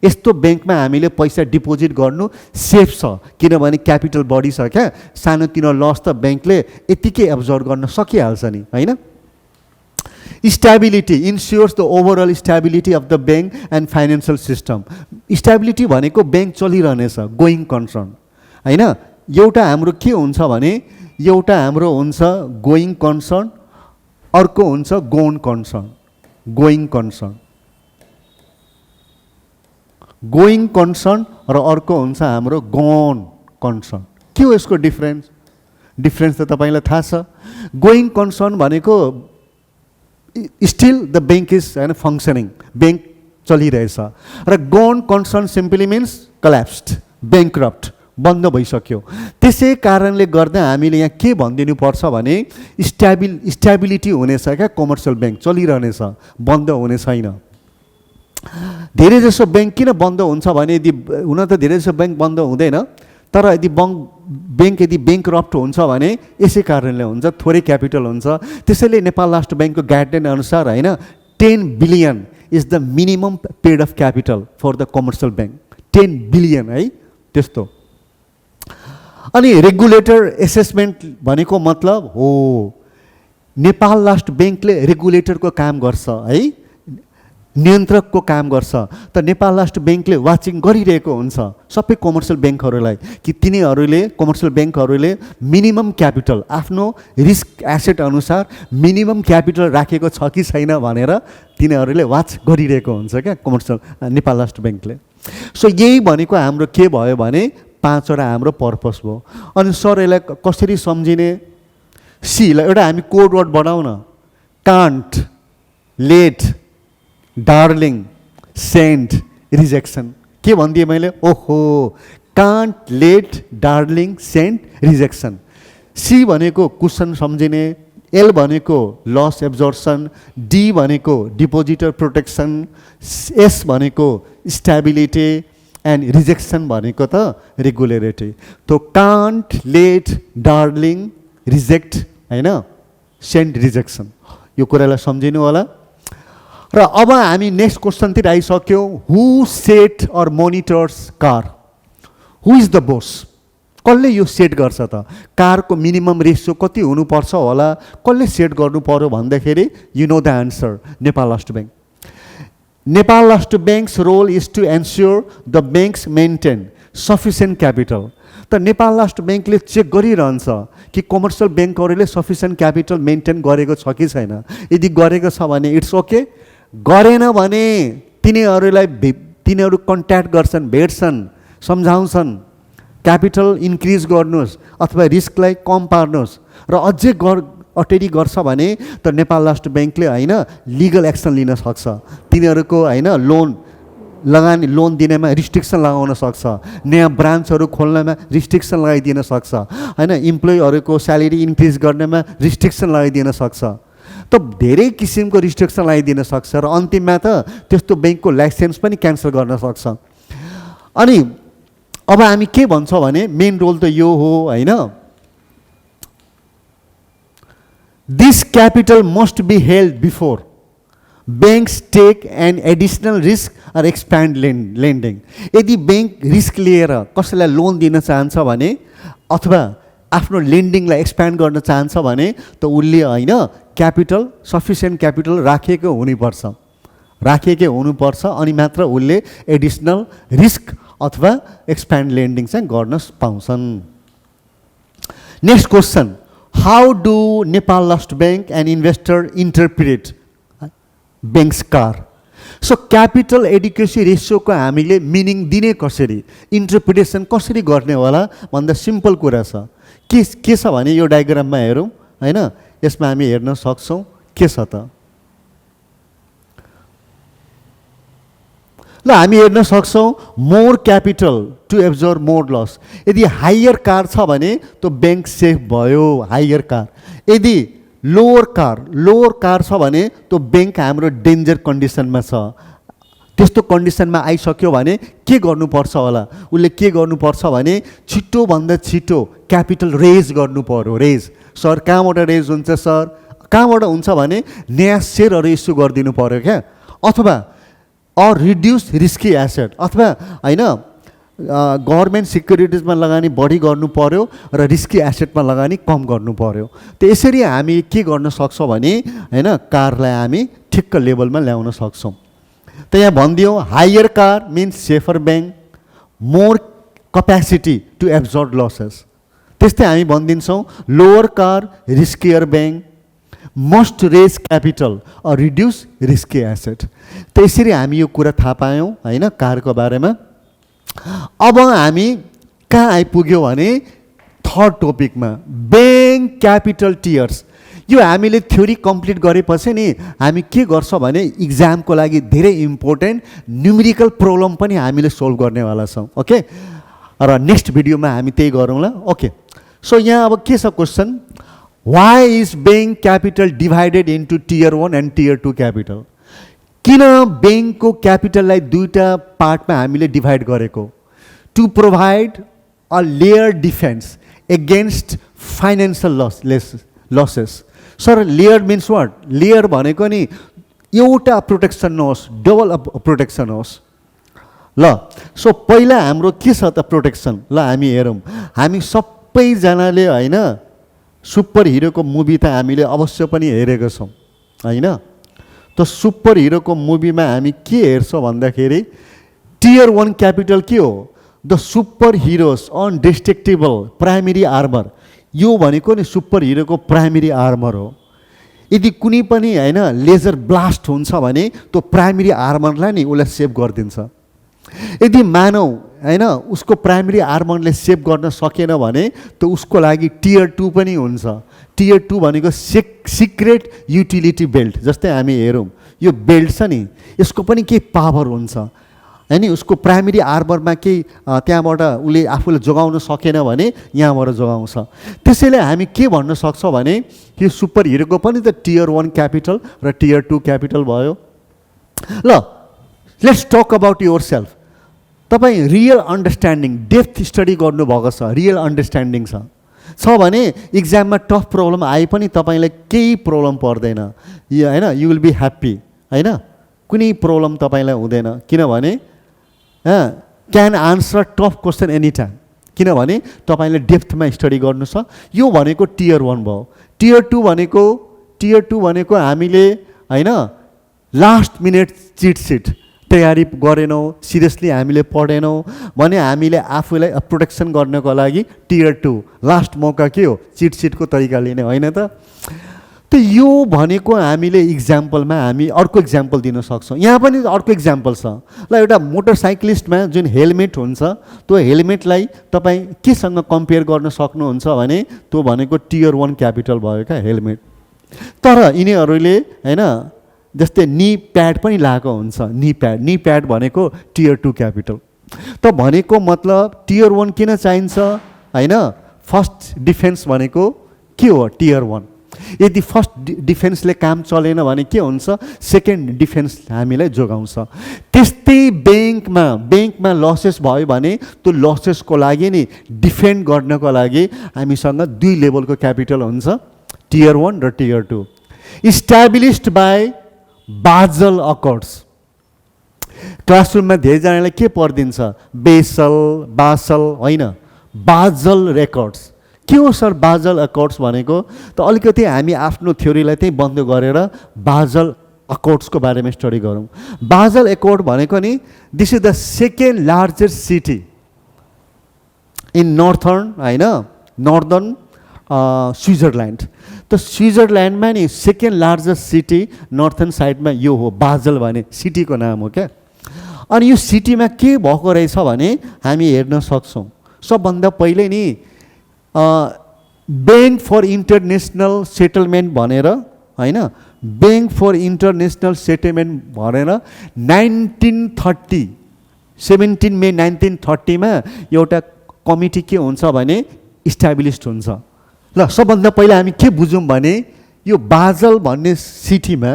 [SPEAKER 1] यस्तो ब्याङ्कमा हामीले पैसा डिपोजिट गर्नु सेफ छ, किनभने क्यापिटल बढी छ क्या, सानोतिनो लस त ब्याङ्कले यतिकै एब्जर्भ गर्न सकिहाल्छ नि, होइन? Stability ensures the overall stability of the bank and financial system. Stability भनेको ब्याङ्क चलिरहनेछ, गोइङ कन्सर्न, होइन? एउटा हाम्रो के हुन्छ भने, एउटा हाम्रो हुन्छ गोइङ कन्सर्न, अर्को हुन्छ gone concern. Going concern, going concern र अर्को हुन्छ हाम्रो गोन कन्सर्न। के हो यसको डिफरेन्स? डिफरेन्स त तपाईँलाई थाहा छ। गोइङ कन्सर्न भनेको स्टिल द ब्याङ्क इज होइन फङ्सनिङ, ब्याङ्क चलिरहेछ, र gone concern simply means collapsed, bankrupt, बन्द भइसक्यो। त्यसै कारणले गर्दा हामीले यहाँ के भनिदिनु पर्छ भने स्टेबिलिटी हुनेछ क्या, कमर्सियल ब्याङ्क चलिरहनेछ, बन्द हुने छैन। धेरै जसो ब्याङ्क किन बन्द हुन्छ भने, यदि हुन त धेरै जसो ब्याङ्क बन्द हुँदैन, तर यदि ब्याङ्क यदि ब्याङ्क्रप्ट हुन्छ भने यसै कारणले हुन्छ, थोरै क्यापिटल हुन्छ। त्यसैले नेपाल राष्ट्र ब्याङ्कको गाइडलाइन अनुसार होइन 10 billion is the minimum paid of capital for the commercial bank. 10 billion है, त्यस्तो। अनि रेगुलेटर एसेसमेन्ट भनेको मतलब हो नेपाल राष्ट्र ब्याङ्कले रेगुलेटरको काम गर्छ है, नियन्त्रकको काम गर्छ। त नेपाल राष्ट्र ब्याङ्कले वाचिङ गरिरहेको हुन्छ सबै कमर्सियल ब्याङ्कहरूलाई कि तिनीहरूले, कमर्सियल ब्याङ्कहरूले मिनिमम क्यापिटल आफ्नो रिस्क एसेट अनुसार मिनिमम क्यापिटल राखेको छ कि छैन भनेर तिनीहरूले वाच गरिरहेको हुन्छ क्या कमर्सियल नेपाल राष्ट्र ब्याङ्कले। सो यही भनेको हाम्रो के भयो भने 5वटा हाम्रो पर्पस भयो। अनि सर यसलाई कसरी सम्झिने? सीलाई एउटा हामी कोड वर्ड बनाऊ न, can't, let, darling, send, rejection. के भनिदिएँ मैले? ओहो, can't, let, darling, send, rejection. C भनेको कुसन सम्झिने, एल भनेको लस एब्जर्सन, डी भनेको डिपोजिटर प्रोटेक्सन, एस भनेको स्टेबिलिटी, एन्ड रिजेक्सन भनेको त रेगुलेटरी। तो कान्ट, लेट, डार्लिङ, रिजेक्ट, होइन, सेन्ड, रिजेक्सन, यो कुरालाई सम्झिनु होला। र अब हामी नेक्स्ट क्वेसनतिर आइसक्यौँ। Who set or monitors CAR? Who is the boss? कसले यो सेट गर्छ त? कारको मिनिमम रेसियो कति हुनुपर्छ होला, कसले सेट गर्नु पर्यो भन्दाखेरि you know the answer, Nepal Rastra bank. Nepal Rastra banks role is to ensure the banks maintain sufficient capital. त नेपाल राष्ट्र ब्याङ्कले चेक गरिरहन्छ कि कमर्सियल ब्याङ्कहरूले सफिसियन्ट क्यापिटल मेन्टेन गरेको छ कि छैन। यदि गरेको छ भने इट्स ओके, गरेन भने तिनीहरू कन्ट्याक्ट गर्छन्, भेट्छन्, सम्झाउँछन्, क्यापिटल इन्क्रिज गर्नुहोस् अथवा रिस्कलाई कम पार्नुहोस्। र अझै अटेरी गर्छ भने त नेपाल राष्ट्र ब्याङ्कले होइन लिगल एक्सन लिन सक्छ। तिनीहरूको होइन लोन दिनेमा रिस्ट्रिक्सन लगाउन सक्छ, नयाँ ब्रान्चहरू खोल्नमा रिस्ट्रिक्सन लगाइदिन सक्छ, होइन इम्प्लोइहरूको स्यालेरी इन्क्रिज गर्नेमा रिस्ट्रिक्सन लगाइदिन सक्छ। त धेरै किसिमको रिस्ट्रिक्सन लगाइदिन सक्छ र अन्तिममा त त्यस्तो ब्याङ्कको लाइसेन्स पनि क्यान्सल गर्न सक्छ। अनि अब हामी के भन्छौँ भने मेन रोल त यो हो होइन, this capital must be held before banks take an additional risk or expand lending. यदि ब्याङ्क रिस्क लिएर कसैलाई लोन दिन चाहन्छ भने अथवा आफ्नो लेन्डिङलाई एक्सप्यान्ड गर्न चाहन्छ भने त उसले होइन क्यापिटल, सफिसियन्ट क्यापिटल राखेकै हुनुपर्छ, अनि मात्र उसले एडिसनल रिस्क अथवा एक्सप्यान्ड लेन्डिङ चाहिँ गर्न पाउँछन्। Next question, how do Nepal Rastra bank and investor interpret banks CAR? So capital adequacy रेसियोको हामीले मिनिङ दिने कसरी, इन्टरप्रिटेसन कसरी गर्ने होला भन्दा सिम्पल कुरा छ। के छ भने यो डायग्राममा हेरौँ होइन, यसमा हामी हेर्न सक्छौँ के छ त। ल हामी हेर्न सक्छौँ more capital to absorb more loss. यदि हायर कार छ भने त ब्याङ्क सेफ भयो, हायर कार। यदि लोवर कार छ भने त ब्याङ्क हाम्रो डेन्जर कन्डिसनमा छ। त्यस्तो कन्डिसनमा आइसक्यो भने के गर्नुपर्छ होला? उसले के गर्नुपर्छ भने छिटोभन्दा छिटो क्यापिटल रेज गर्नु पर्यो। रेज सर कहाँबाट रेज हुन्छ? सर कहाँबाट हुन्छ भने नयाँ सेयरहरू इस्यु गरिदिनु पर्यो क्या, अथवा अर रिड्युस रिस्की एसेट अथवा होइन गभर्मेन्ट सिक्युरिटिजमा लगानी बढी गर्नु पर्यो र रिस्की एसेटमा लगानी कम गर्नु पर्यो। त यसरी हामी के गर्न सक्छौँ भने होइन कारलाई हामी ठिक्क लेभलमा ल्याउन सक्छौँ। त यहाँ भनिदियो higher CAR means safer bank, more capacity to absorb losses. त्यस्तै हामी भनिदिन्छौँ lower CAR riskier bank, must raise capital or reduce risky asset. त यसरी हामी यो कुरा थाहा पायौँ होइन कारको बारेमा। अब हामी कहाँ आइपुग्यो भने थर्ड टपिकमा ब्याङ्क क्यापिटल टियर्स। यो हामीले थ्योरी कम्प्लिट गरेपछि नि हामी के गर्छौँ भने इक्जामको लागि धेरै इम्पोर्टेन्ट न्युमेरिकल प्रब्लम पनि हामीले सोल्भ गर्नेवाला छौँ। ओके, र नेक्स्ट भिडियोमा हामी त्यही गरौँला। ओके, सो यहाँ अब के छ question, why is bank capital divided into tier 1 and tier 2 capital. किन ब्याङ्कको क्यापिटललाई दुईवटा पार्टमा हामीले डिभाइड गरेको? To provide a layer defence against financial losses. Sir layer means what? Layer भनेको नि एउटा प्रोटेक्सन नहोस्, डबल प्रोटेक्सन होस्। ल सो पहिला हाम्रो के छ त प्रोटेक्सन? ल हामी हेरौँ। हामी सबैजनाले होइन सुपर हिरोको मुभी त हामीले अवश्य पनि हेरेको छौँ होइन। त सुपर हिरोको मुभीमा हामी के हेर्छौँ भन्दाखेरि टियर 1 क्यापिटल के हो? The superheroes indestructible primary armour. यो भनेको नि सुपर हिरोको प्राइमेरी आर्मर हो। यदि कुनै पनि होइन लेजर ब्लास्ट हुन्छ भने त्यो प्राइमेरी आर्मरलाई नि उसलाई सेभ गरिदिन्छ। यदि मानौ होइन उसको प्राइमेरी आर्मरले सेभ गर्न सकेन भने त उसको लागि टियर 2 पनि हुन्छ। टियर 2 भनेको सिक्रेट युटिलिटी बेल्ट। जस्तै हामी हेरौँ यो बेल्ट छ नि यसको पनि केही पावर हुन्छ होइन। उसको प्राइमेरी आर्मरमा केही त्यहाँबाट उसले आफूले जोगाउन सकेन भने यहाँबाट जोगाउँछ। त्यसैले हामी के भन्न सक्छौँ भने यो सुपर हिरोको पनि त टियर 1 क्यापिटल र टियर 2 क्यापिटल भयो। ल let's talk about yourself. तपाईँ रियल अन्डरस्ट्यान्डिङ डेप्थ स्टडी गर्नुभएको छ, रियल अन्डरस्ट्यान्डिङ छ भने इक्जाममा टफ प्रब्लम आए पनि तपाईँलाई केही प्रब्लम पर्दैन होइन। यु विल बी ह्याप्पी होइन, कुनै प्रब्लम तपाईँलाई हुँदैन। किनभने can answer tough question any time, किनभने तपाईँले डेप्थमा स्टडी गर्नु छ। यो भनेको टियर 1 भयो। टियर 2 भनेको हामीले होइन लास्ट मिनट चिट सिट तयारी गरेनौँ, सिरियसली हामीले पढेनौँ भने हामीले आफूलाई प्रोटेक्सन गर्नको लागि टियर 2 लास्ट मौका के हो? चिट सिटको तरिका लिने होइन त। त यो भनेको हामीले इक्जाम्पलमा हामी अर्को इक्जाम्पल दिन सक्छौँ। यहाँ पनि अर्को इक्जाम्पल छ। ल एउटा मोटरसाइक्लिस्टमा जुन हेलमेट हुन्छ त्यो हेलमेटलाई तपाईँ केसँग कम्पेयर गर्न सक्नुहुन्छ भने त्यो भनेको टियर 1 क्यापिटल भयो क्या हेलमेट। तर यिनीहरूले होइन जस्तै नी प्याड पनि लगाएको हुन्छ। नी प्याड भनेको टियर 2 क्यापिटल। त भनेको मतलब टियर 1 किन चाहिन्छ होइन? फर्स्ट डिफेन्स भनेको के हो? टियर 1। यदि फर्स्ट डिफेन्सले काम चलेन भने के हुन्छ? सेकेन्ड डिफेन्स हामीलाई जोगाउँछ। त्यस्तै ब्याङ्कमा लसेस भयो भने त्यो लसेसको लागि नि डिफेन्ड गर्नको लागि हामीसँग दुई लेभलको क्यापिटल हुन्छ, टियर 1 र टियर 2। इस्टाब्लिस्ड बाई बाजल अकर्ड्स। क्लासरुममा धेरैजनालाई के पढिदिन्छ? बासल होइन, बाजल रेकर्ड्स। के हो सर बाजल अकर्ड्स भनेको? त अलिकति हामी आफ्नो थ्योरीलाई त्यही बन्द गरेर बाजल अकर्ड्सको बारेमा स्टडी गरौँ। बाजल अकर्ड भनेको नि this is the second largest city in northern Switzerland. त स्विजरल्यान्डमा नि सेकेन्ड लार्जेस्ट सिटी नर्थर्न साइडमा यो हो, बाजल भने सिटीको नाम हो क्या। अनि यो सिटीमा के भएको रहेछ भने हामी हेर्न सक्छौँ। सबभन्दा पहिले नि ब्याङ्क फर इन्टरनेसनल सेटलमेन्ट भनेर होइन, ब्याङ्क फर इन्टरनेसनल सेटलमेन्ट भनेर 17 मे 1930 एउटा कमिटी के हुन्छ भने इस्टाब्लिस्ड हुन्छ। ल सबभन्दा पहिला हामी के बुझौँ भने यो बाजल भन्ने सिटीमा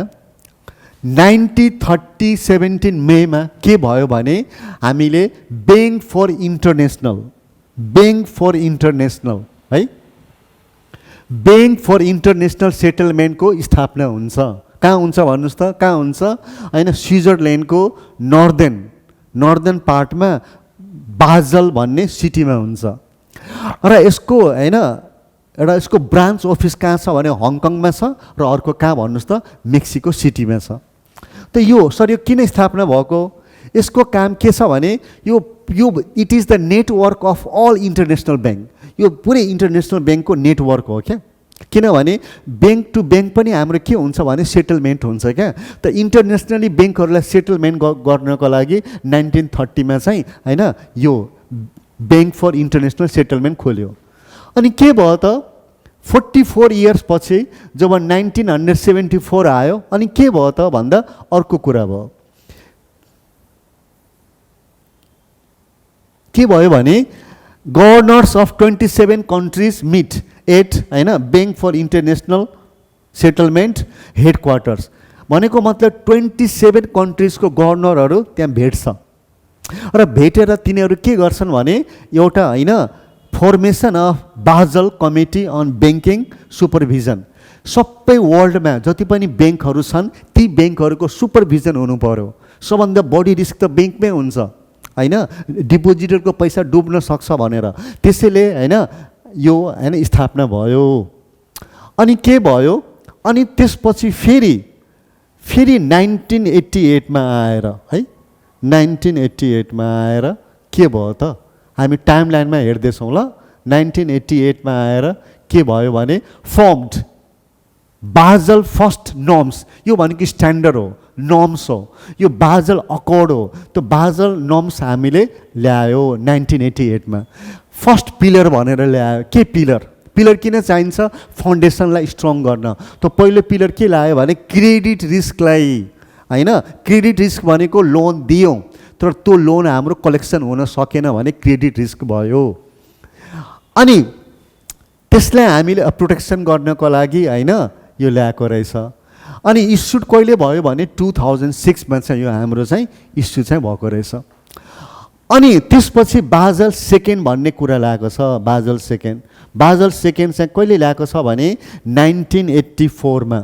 [SPEAKER 1] 17 मेमा के भयो भने हामीले ब्याङ्क फर इन्टरनेसनल है, ब्याङ्क फर इन्टरनेसनल सेटलमेन्टको स्थापना हुन्छ कहाँ हुन्छ भन्नुहोस् त, कहाँ हुन्छ होइन, स्विजरल्यान्डको नर्दर्न पार्टमा बाजल भन्ने सिटीमा हुन्छ। र यसको होइन एउटा यसको ब्रान्च अफिस कहाँ छ भने हङकङमा छ, र अर्को कहाँ भन्नुहोस् त मेक्सिको सिटीमा छ। त यो किन स्थापना भएको, यसको काम के छ भने यो it is the network of all international bank. यो पुरै इन्टरनेसनल ब्याङ्कको नेटवर्क हो क्या। किनभने ब्याङ्क टु ब्याङ्क पनि हाम्रो के हुन्छ भने सेटलमेन्ट हुन्छ क्या। त इन्टरनेसनली ब्याङ्कहरूलाई सेटलमेन्ट गर्नको लागि 1930मा चाहिँ होइन यो ब्याङ्क फर इन्टरनेसनल सेटलमेन्ट खोल्यो। अनि के भयो त 44 इयर्स पछि जब 1974 आयो, अनि के भयो त भन्दा अर्को कुरा भयो। के भयो भने governors of 27 countries meet at होइन bank for international settlement headquarters. भनेको मतलब 27 कन्ट्रिजको गभर्नरहरू त्यहाँ भेट्छ, र भेटेर तिनीहरू के गर्छन् भने एउटा होइन फर्मेसन अफ बाजल कमिटी अन ब्याङ्किङ सुपरभिजन। सबै वर्ल्डमा जति पनि ब्याङ्कहरू छन् ती ब्याङ्कहरूको सुपरभिजन हुनु पर्यो। सबभन्दा बढी रिस्क त ब्याङ्कमै हुन्छ होइन, डिपोजिटरको पैसा डुब्न सक्छ भनेर, त्यसैले होइन यो होइन स्थापना भयो। अनि के भयो, अनि त्यसपछि फेरि 1988मा आएर है 1988मा आएर के भयो त, हामी टाइम लाइनमा हेर्दैछौँ ल। 1988मा आएर के भयो भने फर्म्ड बाजल फर्स्ट नर्म्स। यो भनेको स्ट्यान्डर्ड हो, नर्म्स हो, यो बाजल अकर्ड हो। त्यो बाजल नर्म्स हामीले ल्यायो 1988मा। फर्स्ट पिलर भनेर ल्यायो। के पिलर किन चाहिन्छ, फाउन्डेसनलाई स्ट्रङ गर्न। त पहिलो पिलर के ल्यायो भने क्रेडिट रिस्कलाई होइन, क्रेडिट रिस्क भनेको लोन दियौँ तर त्यो लोन हाम्रो कलेक्सन हुन सकेन भने क्रेडिट रिस्क भयो। अनि त्यसलाई हामीले प्रोटेक्सन गर्नको लागि होइन यो ल्याएको रहेछ। अनि इस्युड कहिले भयो भने 2006मा चाहिँ यो हाम्रो चाहिँ इस्यु चाहिँ भएको रहेछ। अनि त्यसपछि बाजल सेकेन्ड भन्ने कुरा ल्याएको छ। बाजल सेकेन्ड चाहिँ कहिले ल्याएको छ भने 1984मा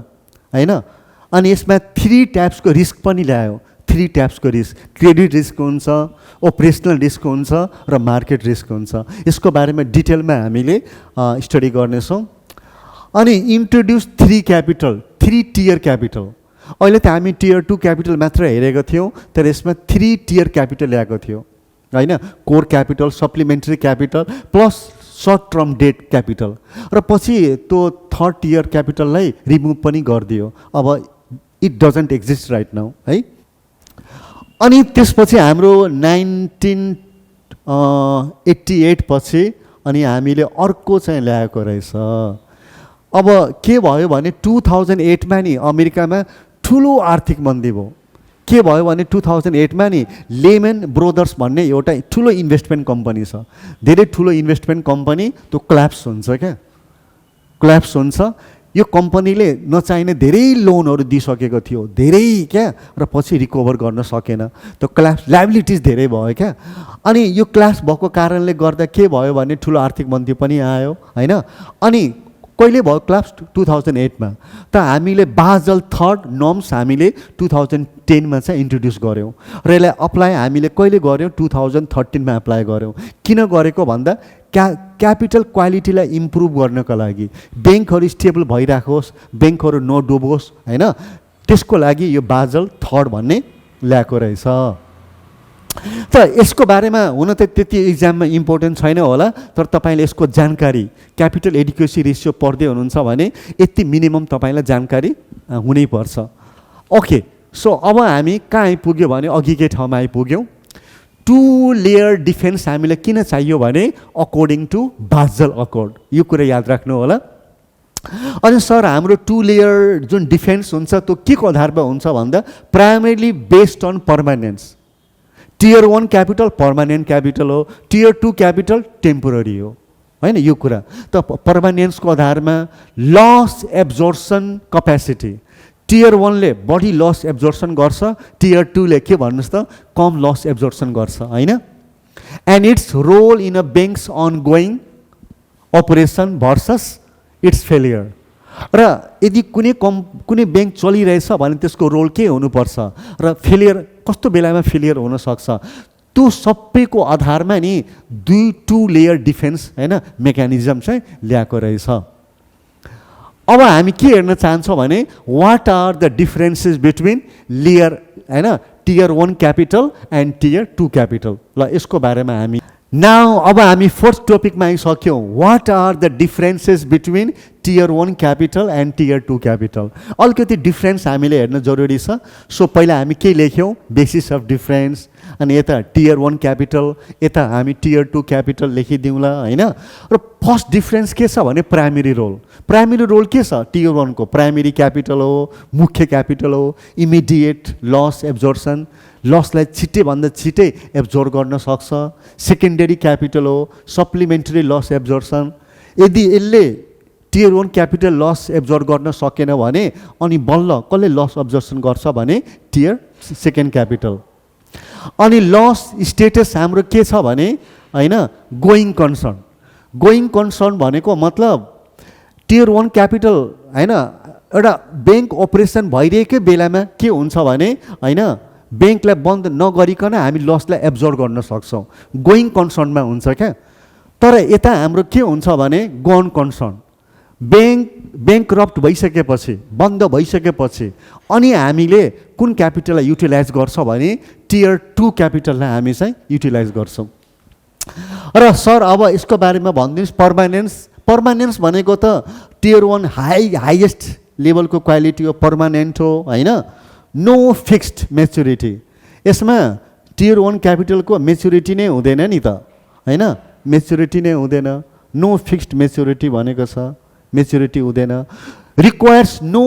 [SPEAKER 1] होइन। अनि यसमा 3 टाइप्सको रिस्क पनि ल्यायो। 3 टाइप्सको रिस्क, क्रेडिट रिस्क हुन्छ, ओपरेसनल रिस्क हुन्छ र मार्केट रिस्क हुन्छ। यसको बारेमा डिटेलमा हामीले स्टडी गर्नेछौँ। अनि इन्ट्रोड्युस 3 टियर क्यापिटल। अहिले त हामी टियर 2 क्यापिटल मात्र हेरेको थियौँ, तर यसमा 3 टियर क्यापिटल ल्याएको थियो होइन। Core capital, supplementary capital plus short term debt capital. र पछि त्यो 3rd टियर क्यापिटललाई रिमुभ पनि गरिदियो। अब it doesn't exist right now है। अनि त्यसपछि हाम्रो 1988 पछि अनि हामीले अर्को चाहिँ ल्याएको रहेछ। अब के भयो भने 2008मा नि अमेरिकामा ठुलो आर्थिक मन्दी भयो। के भयो भने 2008मा नि लेमन ब्रदर्स भन्ने एउटा ठुलो इन्भेस्टमेन्ट कम्पनी छ, धेरै ठुलो इन्भेस्टमेन्ट कम्पनी, त्यो क्ल्याप्स हुन्छ क्या, क्ल्याप्स हुन्छ। यो कम्पनीले नचाहिने धेरै लोनहरू दिइसकेको थियो, धेरै क्या, र पछि रिकभर गर्न सकेन। त्यो क्ल्याप्स लाइबिलिटिज धेरै भयो क्या। अनि यो क्ल्याप्स भएको कारणले गर्दा के भयो भने ठुलो आर्थिक मन्दी पनि आयो होइन। अनि कहिले भयो क्ल्याप्स 2008मा। त हामीले बाजल 3rd नर्म्स हामीले 2010मा चाहिँ इन्ट्रोड्युस गऱ्यौँ र यसलाई अप्लाई हामीले कहिले गऱ्यौँ 2013मा अप्लाई गऱ्यौँ। किन गरेको भन्दा क्यापिटल क्वालिटीलाई इम्प्रुभ गर्नको लागि, ब्याङ्कहरू स्टेबल भइराखोस्, ब्याङ्कहरू नडुबोस् होइन, त्यसको लागि यो बाजल 3rd भन्ने ल्याएको रहेछ। त यसको बारेमा हुन त त्यति इक्जाममा इम्पोर्टेन्ट छैन होला, तर तपाईँले यसको जानकारी, क्यापिटल एडिक्वेसी रेसियो पढ्दै हुनुहुन्छ भने यति मिनिमम तपाईँलाई जानकारी हुनैपर्छ। ओके, सो अब हामी कहाँ आइपुग्यो भने अघिकै ठाउँमा आइपुग्यौँ। 2 लेयर डिफेन्स हामीलाई किन चाहियो भने अकर्डिङ टु बाजल अकर्ड, यो कुरा याद राख्नु होला। अनि सर हाम्रो 2 लेयर जुन डिफेन्स हुन्छ त्यो के को आधारमा हुन्छ भन्दा primarily based on permanence. Tier 1 capital permanent capital हो, टियर 2 क्यापिटल टेम्पोररी हो होइन। यो कुरा त पर्मानेन्सको आधारमा लस एब्जर्सन क्यापेसिटी, टियर 1ले बढी लस एब्जर्सन गर्छ, टियर 2ले के भन्नुहोस् त कम लस एब्जर्सन गर्छ होइन। And its role in a banks ongoing operation versus its failure. र यदि कुनै ब्याङ्क चलिरहेछ भने त्यसको रोल के हुनुपर्छ र फेलियर कस्तो बेलामा फेलियर हुनसक्छ, त्यो सबैको आधारमा नि टु लेयर डिफेन्स होइन मेकानिजम चाहिँ ल्याएको रहेछ। अब हामी के हेर्न चाहन्छौँ भने what are the differences between layer होइन tier 1 capital and tier 2 capital. ल यसको बारेमा हामी नाउ अब हामी फोर्थ टपिकमा आइसक्यौँ। What are the differences between tier 1 capital and tier 2 capital. अलिकति डिफरेन्स हामीले हेर्न जरुरी छ। सो पहिला हामी के लेख्यौँ, बेसिस अफ डिफरेन्स, अनि यता टियर 1 क्यापिटल, यता हामी टियर 2 क्यापिटल लेखिदिउँला होइन। र फर्स्ट डिफरेन्स के छ भने प्राइमेरी रोल। प्राइमेरी रोल के छ टियर 1 को, प्राइमेरी क्यापिटल हो, मुख्य क्यापिटल हो, इमिडिएट लस एब्जर्सन, लसलाई छिट्टैभन्दा छिट्टै एब्जर्भ गर्न सक्छ। सेकेन्डरी क्यापिटल हो, सप्लिमेन्टरी लस एब्जर्सन। यदि यसले टियर 1 क्यापिटल लस एब्जर्भ गर्न सकेन भने अनि बल्ल कसले लस एब्जर्सन गर्छ भने टियर 2 क्यापिटल। अनि लस स्टेटस हाम्रो के छ भने होइन गोइङ कन्सर्न। गोइङ कन्सर्न भनेको मतलब टियर 1 क्यापिटल होइन एउटा ब्याङ्क अपरेसन भइरहेकै बेलामा के हुन्छ भने होइन ब्याङ्कलाई बन्द नगरिकन हामी लसलाई एब्जर्भ गर्न सक्छौँ, गोइङ कन्सर्नमा हुन्छ क्या। तर यता हाम्रो के हुन्छ भने गोन कन्सर्न, ब्याङ्क करप्ट भइसकेपछि, बन्द भइसकेपछि अनि हामीले कुन क्यापिटललाई युटिलाइज गर्छ भने टियर 2 क्यापिटललाई हामी चाहिँ युटिलाइज गर्छौँ। र सर अब यसको बारेमा भनिदिनुहोस् पर्मानेन्स। पर्मानेन्स भनेको त टियर 1 हाइएस्ट लेभलको क्वालिटी हो, पर्मानेन्ट हो होइन, नो फिक्स्ड मेच्युरिटी। यसमा टियर 1 क्यापिटलको मेच्युरिटी नै हुँदैन नि त होइन, मेच्युरिटी नै हुँदैन, नो फिक्स्ड मेच्युरिटी भनेको छ, मेच्युरिटी हुँदैन। रिक्वायर्स नो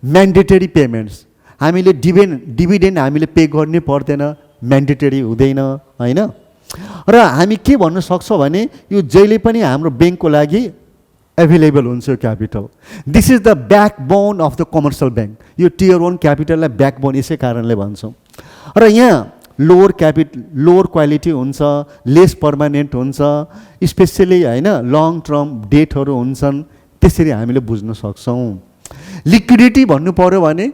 [SPEAKER 1] म्यान्डेटरी पेमेन्ट्स, हामीले डिभिडेन्ड हामीले पे गर्नै पर्दैन, म्यान्डेटरी हुँदैन होइन। र हामी के भन्न सक्छौँ भने यो जहिले पनि हाम्रो ब्याङ्कको लागि एभाइलेबल हुन्छ यो capital. This is the backbone of the commercial bank. यो टियर 1 क्यापिटललाई ब्याकबोन यसै कारणले भन्छौँ। र यहाँ लोवर क्वालिटी हुन्छ, लेस पर्मानेन्ट हुन्छ, स्पेसली होइन लङ टर्म डेटहरू हुन्छन्, त्यसरी हामीले बुझ्न सक्छौँ। लिक्विडिटी भन्नु पर्यो भने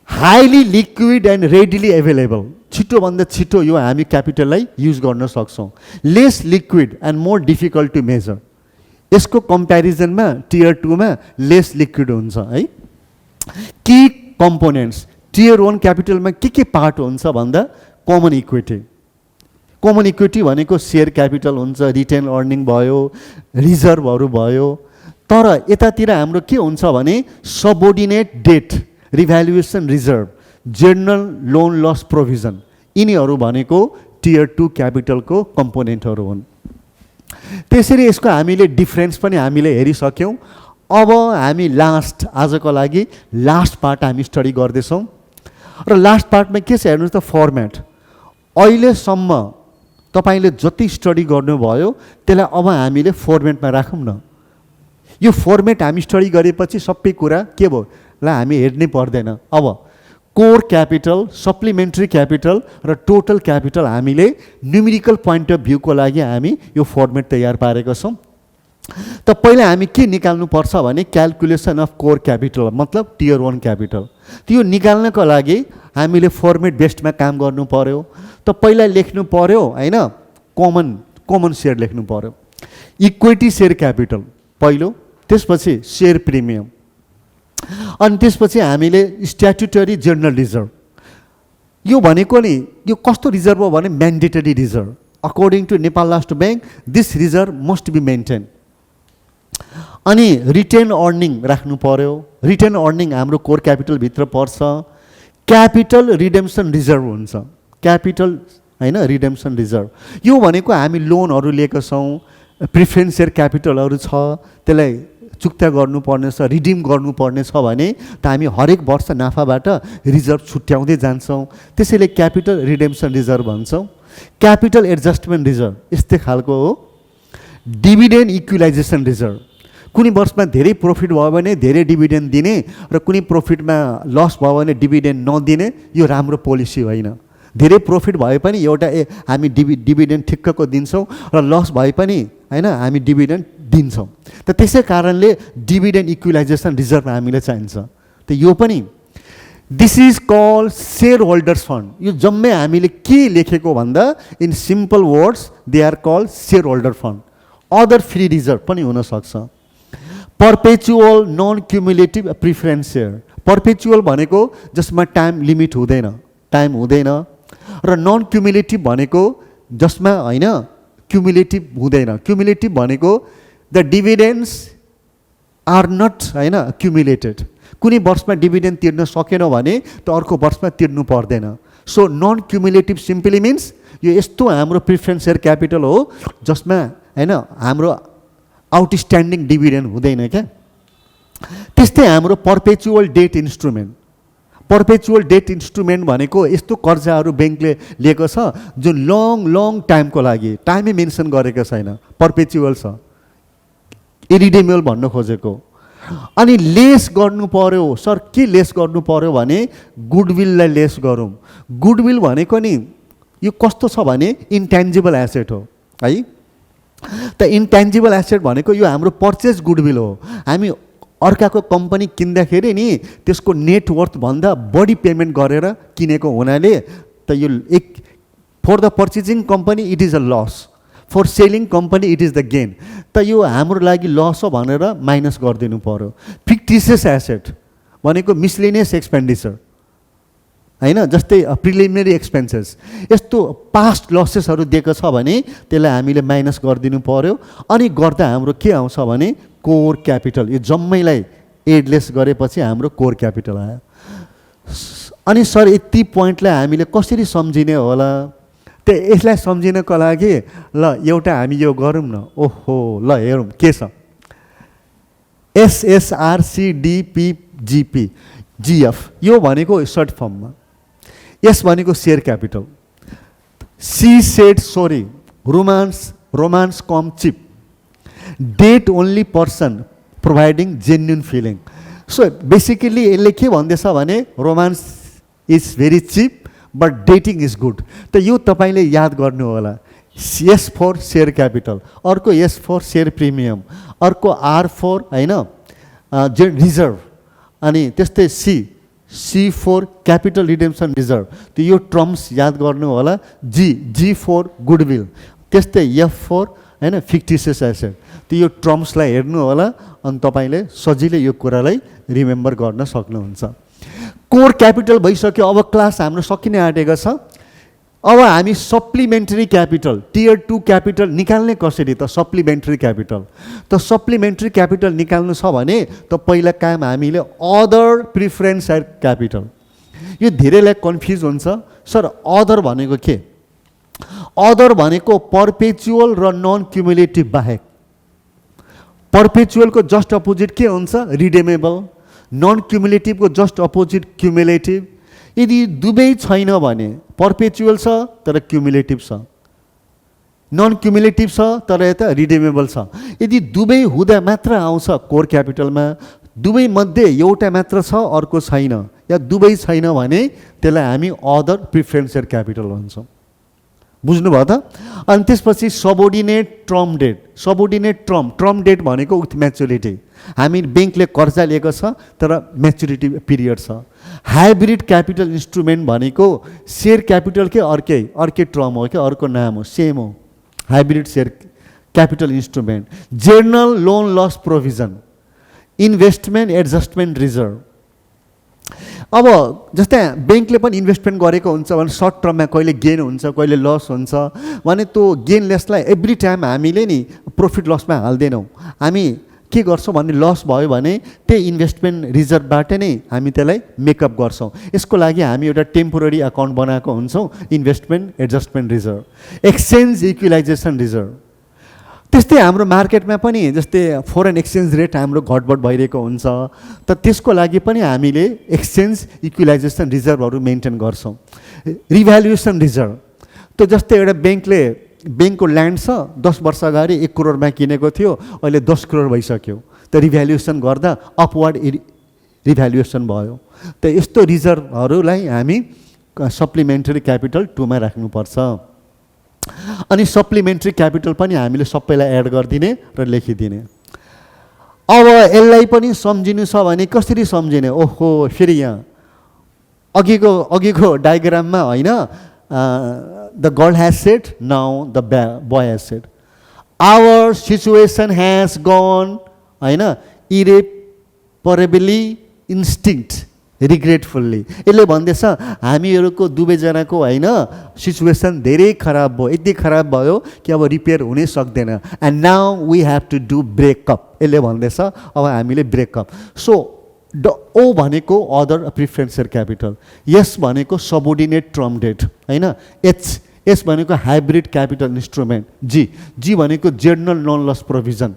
[SPEAKER 1] highly liquid and readily available, छिटोभन्दा छिटो यो हामी क्यापिटललाई युज गर्न सक्छौँ। Less liquid and more difficult to measure, यसको कम्पेरिजनमा टियर 2 मा लेस लिक्विड हुन्छ है। की कम्पोनेन्ट्स टियर 1 क्यापिटलमा के पार्ट हुन्छ भन्दा कमन इक्विटी। कमन इक्विटी भनेको सेयर क्यापिटल हुन्छ, रिटेन अर्निङ भयो, रिजर्भहरू भयो। तर यतातिर हाम्रो के हुन्छ भने subordinate debt, revaluation reserve, general loan loss provision, यिनीहरू भनेको टियर 2 क्यापिटलको कम्पोनेन्टहरू हुन्। त्यसरी यसको हामीले डिफरेन्स पनि हामीले हेरिसक्यौँ। अब हामी आजको लागि लास्ट पार्ट हामी स्टडी गर्दैछौँ। र लास्ट पार्टमा के छ हेर्नुहोस् त, फर्मेट। अहिलेसम्म तपाईँले जति स्टडी गर्नुभयो त्यसलाई अब हामीले फर्मेटमा राखौँ न। यो फर्मेट हामी स्टडी गरेपछि सबै कुरा के भयो ल हामी हेर्नै पर्दैन। अब कोर क्यापिटल, सप्लिमेन्ट्री क्यापिटल र टोटल क्यापिटल हामीले न्युमेरिकल पोइन्ट अफ भ्यूको लागि हामी यो फर्मेट तयार पारेका छौँ। त पहिला हामी के निकाल्नुपर्छ भने क्यालकुलेसन अफ कोर क्यापिटल मतलब टियर 1 क्यापिटल। त्यो निकाल्नको लागि हामीले फर्मेट बेस्डमा काम गर्नु पर्यो। त पहिला लेख्नु पर्यो होइन कमन सेयर लेख्नु पर्यो, इक्विटी सेयर क्यापिटल पहिलो, त्यसपछि सेयर प्रिमियम, अनि त्यसपछि हामीले स्ट्याट्युटरी जनरल रिजर्भ। यो भनेको नि यो कस्तो रिजर्भ हो भने mandatory reserve. According to Nepal last bank this reserve must be maintain. अनि रिटेन अर्निङ राख्नु पर्यो, रिटेन अर्निङ हाम्रो कोर क्यापिटलभित्र पर्छ। क्यापिटल रिडेम्सन रिजर्भ हुन्छ, क्यापिटल होइन रिडेम्सन रिजर्भ। यो भनेको हामी लोनहरू लिएका छौँ, प्रिफरेन्स सेयर क्यापिटलहरू छ, त्यसलाई चुक्ता गर्नुपर्ने छ, रिडिम गर्नुपर्ने छ भने त हामी हरेक वर्ष नाफाबाट रिजर्भ छुट्याउँदै जान्छौँ, त्यसैले क्यापिटल रिडेम्सन रिजर्भ भन्छौँ। क्यापिटल एडजस्टमेन्ट रिजर्भ यस्तै खालको हो। डिभिडेन्ड इक्विलाइजेसन रिजर्भ, कुनै वर्षमा धेरै प्रफिट भयो भने धेरै डिभिडेन्ड दिने र कुनै प्रफिटमा लस भयो भने डिभिडेन्ड नदिने, यो राम्रो पोलिसी होइन। धेरै प्रफिट भए पनि एउटा हामी डिभिडेन्ड ठिक्कको दिन्छौँ र लस भए पनि होइन हामी डिभिडेन्ड दिन्छौँ। त त्यसै कारणले डिभिडेन्ड इक्विलाइजेसन रिजर्भ हामीले चाहिन्छ। त यो पनि this is call share holders fund. यो जम्मै हामीले के लेखेको भन्दा in simple words they are call share holder fund. Other free reserve पनि हुनसक्छ। Perpetual non cumulative preference share. पर्पेचुअल भनेको जसमा टाइम लिमिट हुँदैन, टाइम हुँदैन, र नन क्युमुलेटिभ भनेको जसमा होइन क्युमुलेटिभ हुँदैन। क्युमुलेटिभ भनेको द डिभिडेन्ड्स आर नट होइन क्युमुलेटेड। कुनै वर्षमा डिभिडेन्ड तिर्न सकेन भने त अर्को वर्षमा तिर्नु पर्दैन। So non cumulative simply means यो यस्तो हाम्रो प्रिफरेन्स सेयर क्यापिटल हो जसमा होइन हाम्रो आउटस्ट्यान्डिङ डिभिडेन्ड हुँदैन क्या। त्यस्तै हाम्रो perpetual debt instrument. Perpetual debt instrument भनेको यस्तो कर्जाहरू ब्याङ्कले लिएको छ जुन लङ टाइमको लागि, टाइमै मेन्सन गरेको छैन, पर्पेचुअल छ, इरिडेमेबल भन्न खोजेको। अनि लेस गर्नु पर्यो, सर के लेस गर्नु पर्यो भने गुडविललाई लेस गरौँ। गुडविल भनेको नि यो कस्तो छ भने इन्ट्यान्जिबल एसेट हो है। त इन्ट्यान्जिबल एसेट भनेको यो हाम्रो पर्चेज गुडविल हो। हामी अर्काको कम्पनी किन्दाखेरि नि त्यसको नेटवर्थभन्दा बढी पेमेन्ट गरेर किनेको हुनाले त यो एक for the purchasing company it is a loss, for selling company it is the gain. त यो हाम्रो लागि लस हो भनेर माइनस गरिदिनु पर्यो। फिक्टिसियस एसेट भनेको मिसलेनियस एक्सपेन्डिचर होइन, जस्तै प्रिलिमिनरी एक्सपेन्सेस, यस्तो पास्ट लसेसहरू दिएको छ भने त्यसलाई हामीले माइनस गरिदिनु पर्यो। अनि गर्दा हाम्रो के आउँछ भने कोर क्यापिटल। यो जम्मैलाई एडलेस गरेपछि हाम्रो कोर क्यापिटल आयो। अनि सर यति पोइन्टलाई हामीले कसरी सम्झिने होला? त यसलाई सम्झिनको लागि ल एउटा हामी यो गरौँ न। ओहो ल हेरौँ के छ। SSRCDPGP GF यो भनेको सर्ट फर्ममा। एस भनेको share capital. She said sorry romance come cheap. Date only person providing genuine feeling. So basically यसले के भन्दैछ भने romance is very cheap but dating is good. त यो तपाईँले याद गर्नु होला। एस फोर सेयर क्यापिटल, अर्को एस फोर सेयर प्रिमियम, अर्को आर फोर होइन रिजर्भ, अनि त्यस्तै C for capital redemption reserve. त यो टर्म्स याद गर्नु होला। जी फोर गुडविल, त्यस्तै एफ फोर होइन फिक्टिसियस एसेट। त यो टर्म्सलाई हेर्नु होला अनि तपाईँले सजिलै यो कुरालाई रिमेम्बर गर्न सक्नुहुन्छ। कोर क्यापिटल भइसक्यो। अब क्लास हाम्रो सकिने आँटेको छ। अब हामी सप्लिमेन्ट्री क्यापिटल, टियर 2 क्यापिटल निकाल्ने कसरी त? Supplementary capital. त सप्लिमेन्ट्री क्यापिटल निकाल्नु छ भने त पहिला काम हामीले अदर प्रिफरेन्स सेयर क्यापिटल। यो धेरैलाई कन्फ्युज हुन्छ, सर अदर भनेको के? अदर भनेको पर्पेचुअल र नन क्युमुलेटिभ बाहेक। पर्पेचुअलको जस्ट अपोजिट के हुन्छ? रिडेमेबल। नन क्युमुलेटिभको जस्ट अपोजिट क्युमुलेटिभ। यदि दुवै छैन भने पर्पेचुअल छ तर क्युमुलेटिभ छ, नन क्युमुलेटिभ छ तर यता रिडेमेबल छ। यदि दुवै हुँदा मात्र आउँछ कोर क्यापिटलमा, दुवै मध्ये एउटा मात्र छ अर्को छैन, या दुवै छैन भने त्यसलाई हामी अदर प्रिफरेन्स सेयर क्यापिटल भन्छौँ। बुझ्नुभयो त? अनि त्यसपछि subordinate term debt. Subordinate term debt भनेको विथ म्याच्युरिटी। हामी ब्याङ्कले कर्जा लिएको छ तर म्याच्युरिटी पिरियड छ। हाइब्रिड क्यापिटल इन्स्ट्रुमेन्ट भनेको सेयर क्यापिटलकै अर्कै टर्म हो क्या, अर्को नाम हो, सेम हो, hybrid share capital instrument. General loan loss provision, investment adjustment reserve. अब जस्तै ब्याङ्कले पनि इन्भेस्टमेन्ट गरेको हुन्छ भने सर्ट टर्ममा कहिले गेन हुन्छ कहिले लस हुन्छ भने त्यो गेन लेसलाई एभ्री टाइम हामीले नि प्रफिट लसमा हाल्दैनौँ। हामी के गर्छौँ भने लस भयो भने त्यही इन्भेस्टमेन्ट रिजर्भबाट नै हामी त्यसलाई मेकअप गर्छौँ। यसको लागि हामी एउटा टेम्पोररी अकाउन्ट बनाएको हुन्छौँ, investment adjustment reserve. Exchange equalisation reserve. त्यस्तै हाम्रो मार्केटमा पनि जस्तै फरेन एक्सचेन्ज रेट हाम्रो घटबड भइरहेको हुन्छ, त त्यसको लागि पनि हामीले एक्सचेन्ज इक्विलाइजेसन रिजर्भहरू मेन्टेन गर्छौँ। Revaluation reserve. त जस्तै एउटा ब्याङ्कको ल्यान्ड छ, 10 वर्ष अगाडि 1 करोडमा किनेको थियो, अहिले 10 करोड भइसक्यो। त रिभ्यालुएसन गर्दा अपवार्ड रिभ्यालुएसन भयो। त यस्तो रिजर्भहरूलाई हामी सप्लिमेन्टरी क्यापिटल 2 मा राख्नुपर्छ। अनि सप्लिमेन्ट्री क्यापिटल पनि हामीले सबैलाई एड गरिदिने र लेखिदिने। अब यसलाई पनि सम्झिनु छ भने कसरी सम्झिने? ओहो, फेरि यहाँ अघिको डायग्राममा होइन, the girl has said, now the boy has said, our situation has gone, होइन, इरेपरेबली इन्स्टिङ्क्ट रिग्रेटफुल्ली। यसले भन्दैछ हामीहरूको दुवैजनाको होइन सिचुएसन धेरै खराब भयो, यति खराब भयो कि अब रिपेयर हुनै सक्दैन। And now we have to do breakup. यसले भन्दैछ अब हामीले ब्रेकअप। सो ओ भनेको अदर प्रिफरेन्सियल क्यापिटल, एस भनेको सबोर्डिनेट टर्म डेट, होइन, एस भनेको हाइब्रिड क्यापिटल इन्स्ट्रुमेन्ट, जी भनेको general non loss provision,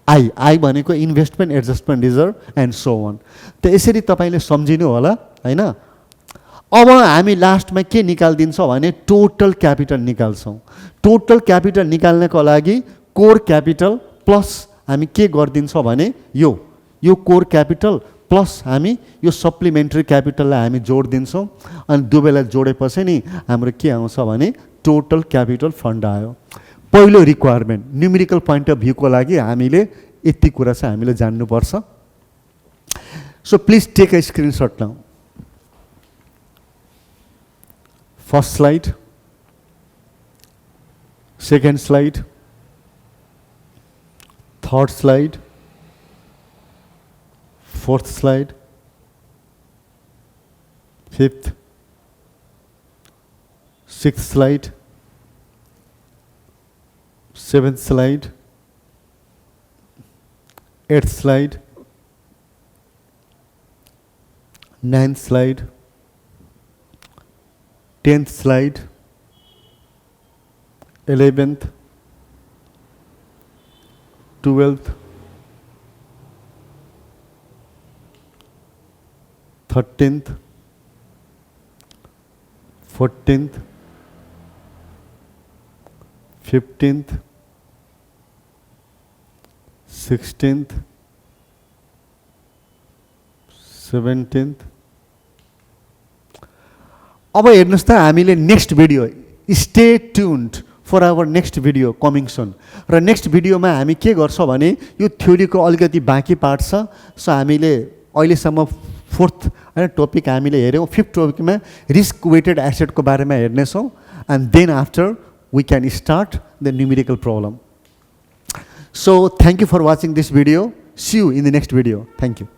[SPEAKER 1] I भनेको investment adjustment reserve and so on. त यसरी तपाईँले सम्झिनु होला, होइन। अब हामी लास्टमा के निकालिदिन्छौँ भने टोटल क्यापिटल निकाल्छौँ। टोटल क्यापिटल निकाल्नको लागि कोर क्यापिटल प्लस हामी के गरिदिन्छौँ भने यो कोर क्यापिटल प्लस हामी यो सप्लिमेन्ट्री क्यापिटललाई हामी जोडिदिन्छौँ। अनि दुवैलाई जोडेपछि नि हाम्रो के आउँछ भने टोटल क्यापिटल फन्ड आयो। पहिलो रिक्वायरमेन्ट न्युमेरिकल पोइन्ट अफ भ्यूको लागि हामीले यति कुरा चाहिँ हामीले जान्नुपर्छ। So please take a screenshot now. First slide, second slide, third slide, fourth slide, fifth, sixth slide, seventh slide, eighth slide, ninth slide, 10th slide, 11th, 12th, 13th, 14th, 15th, 16th, 17th। अब हेर्नुहोस् त हामीले next video, stay tuned for our next video coming soon. र next भिडियोमा हामी के गर्छौँ भने यो थ्योरीको अलिकति बाँकी पार्ट छ। सो हामीले अहिलेसम्म फोर्थ होइन टपिक हामीले हेऱ्यौँ। फिफ्थ टपिकमा रिस्क वेटेड एसेटको बारेमा हेर्नेछौँ। And then after we can start the numerical problem. So thank you for watching this video. See you in the next video. Thank you.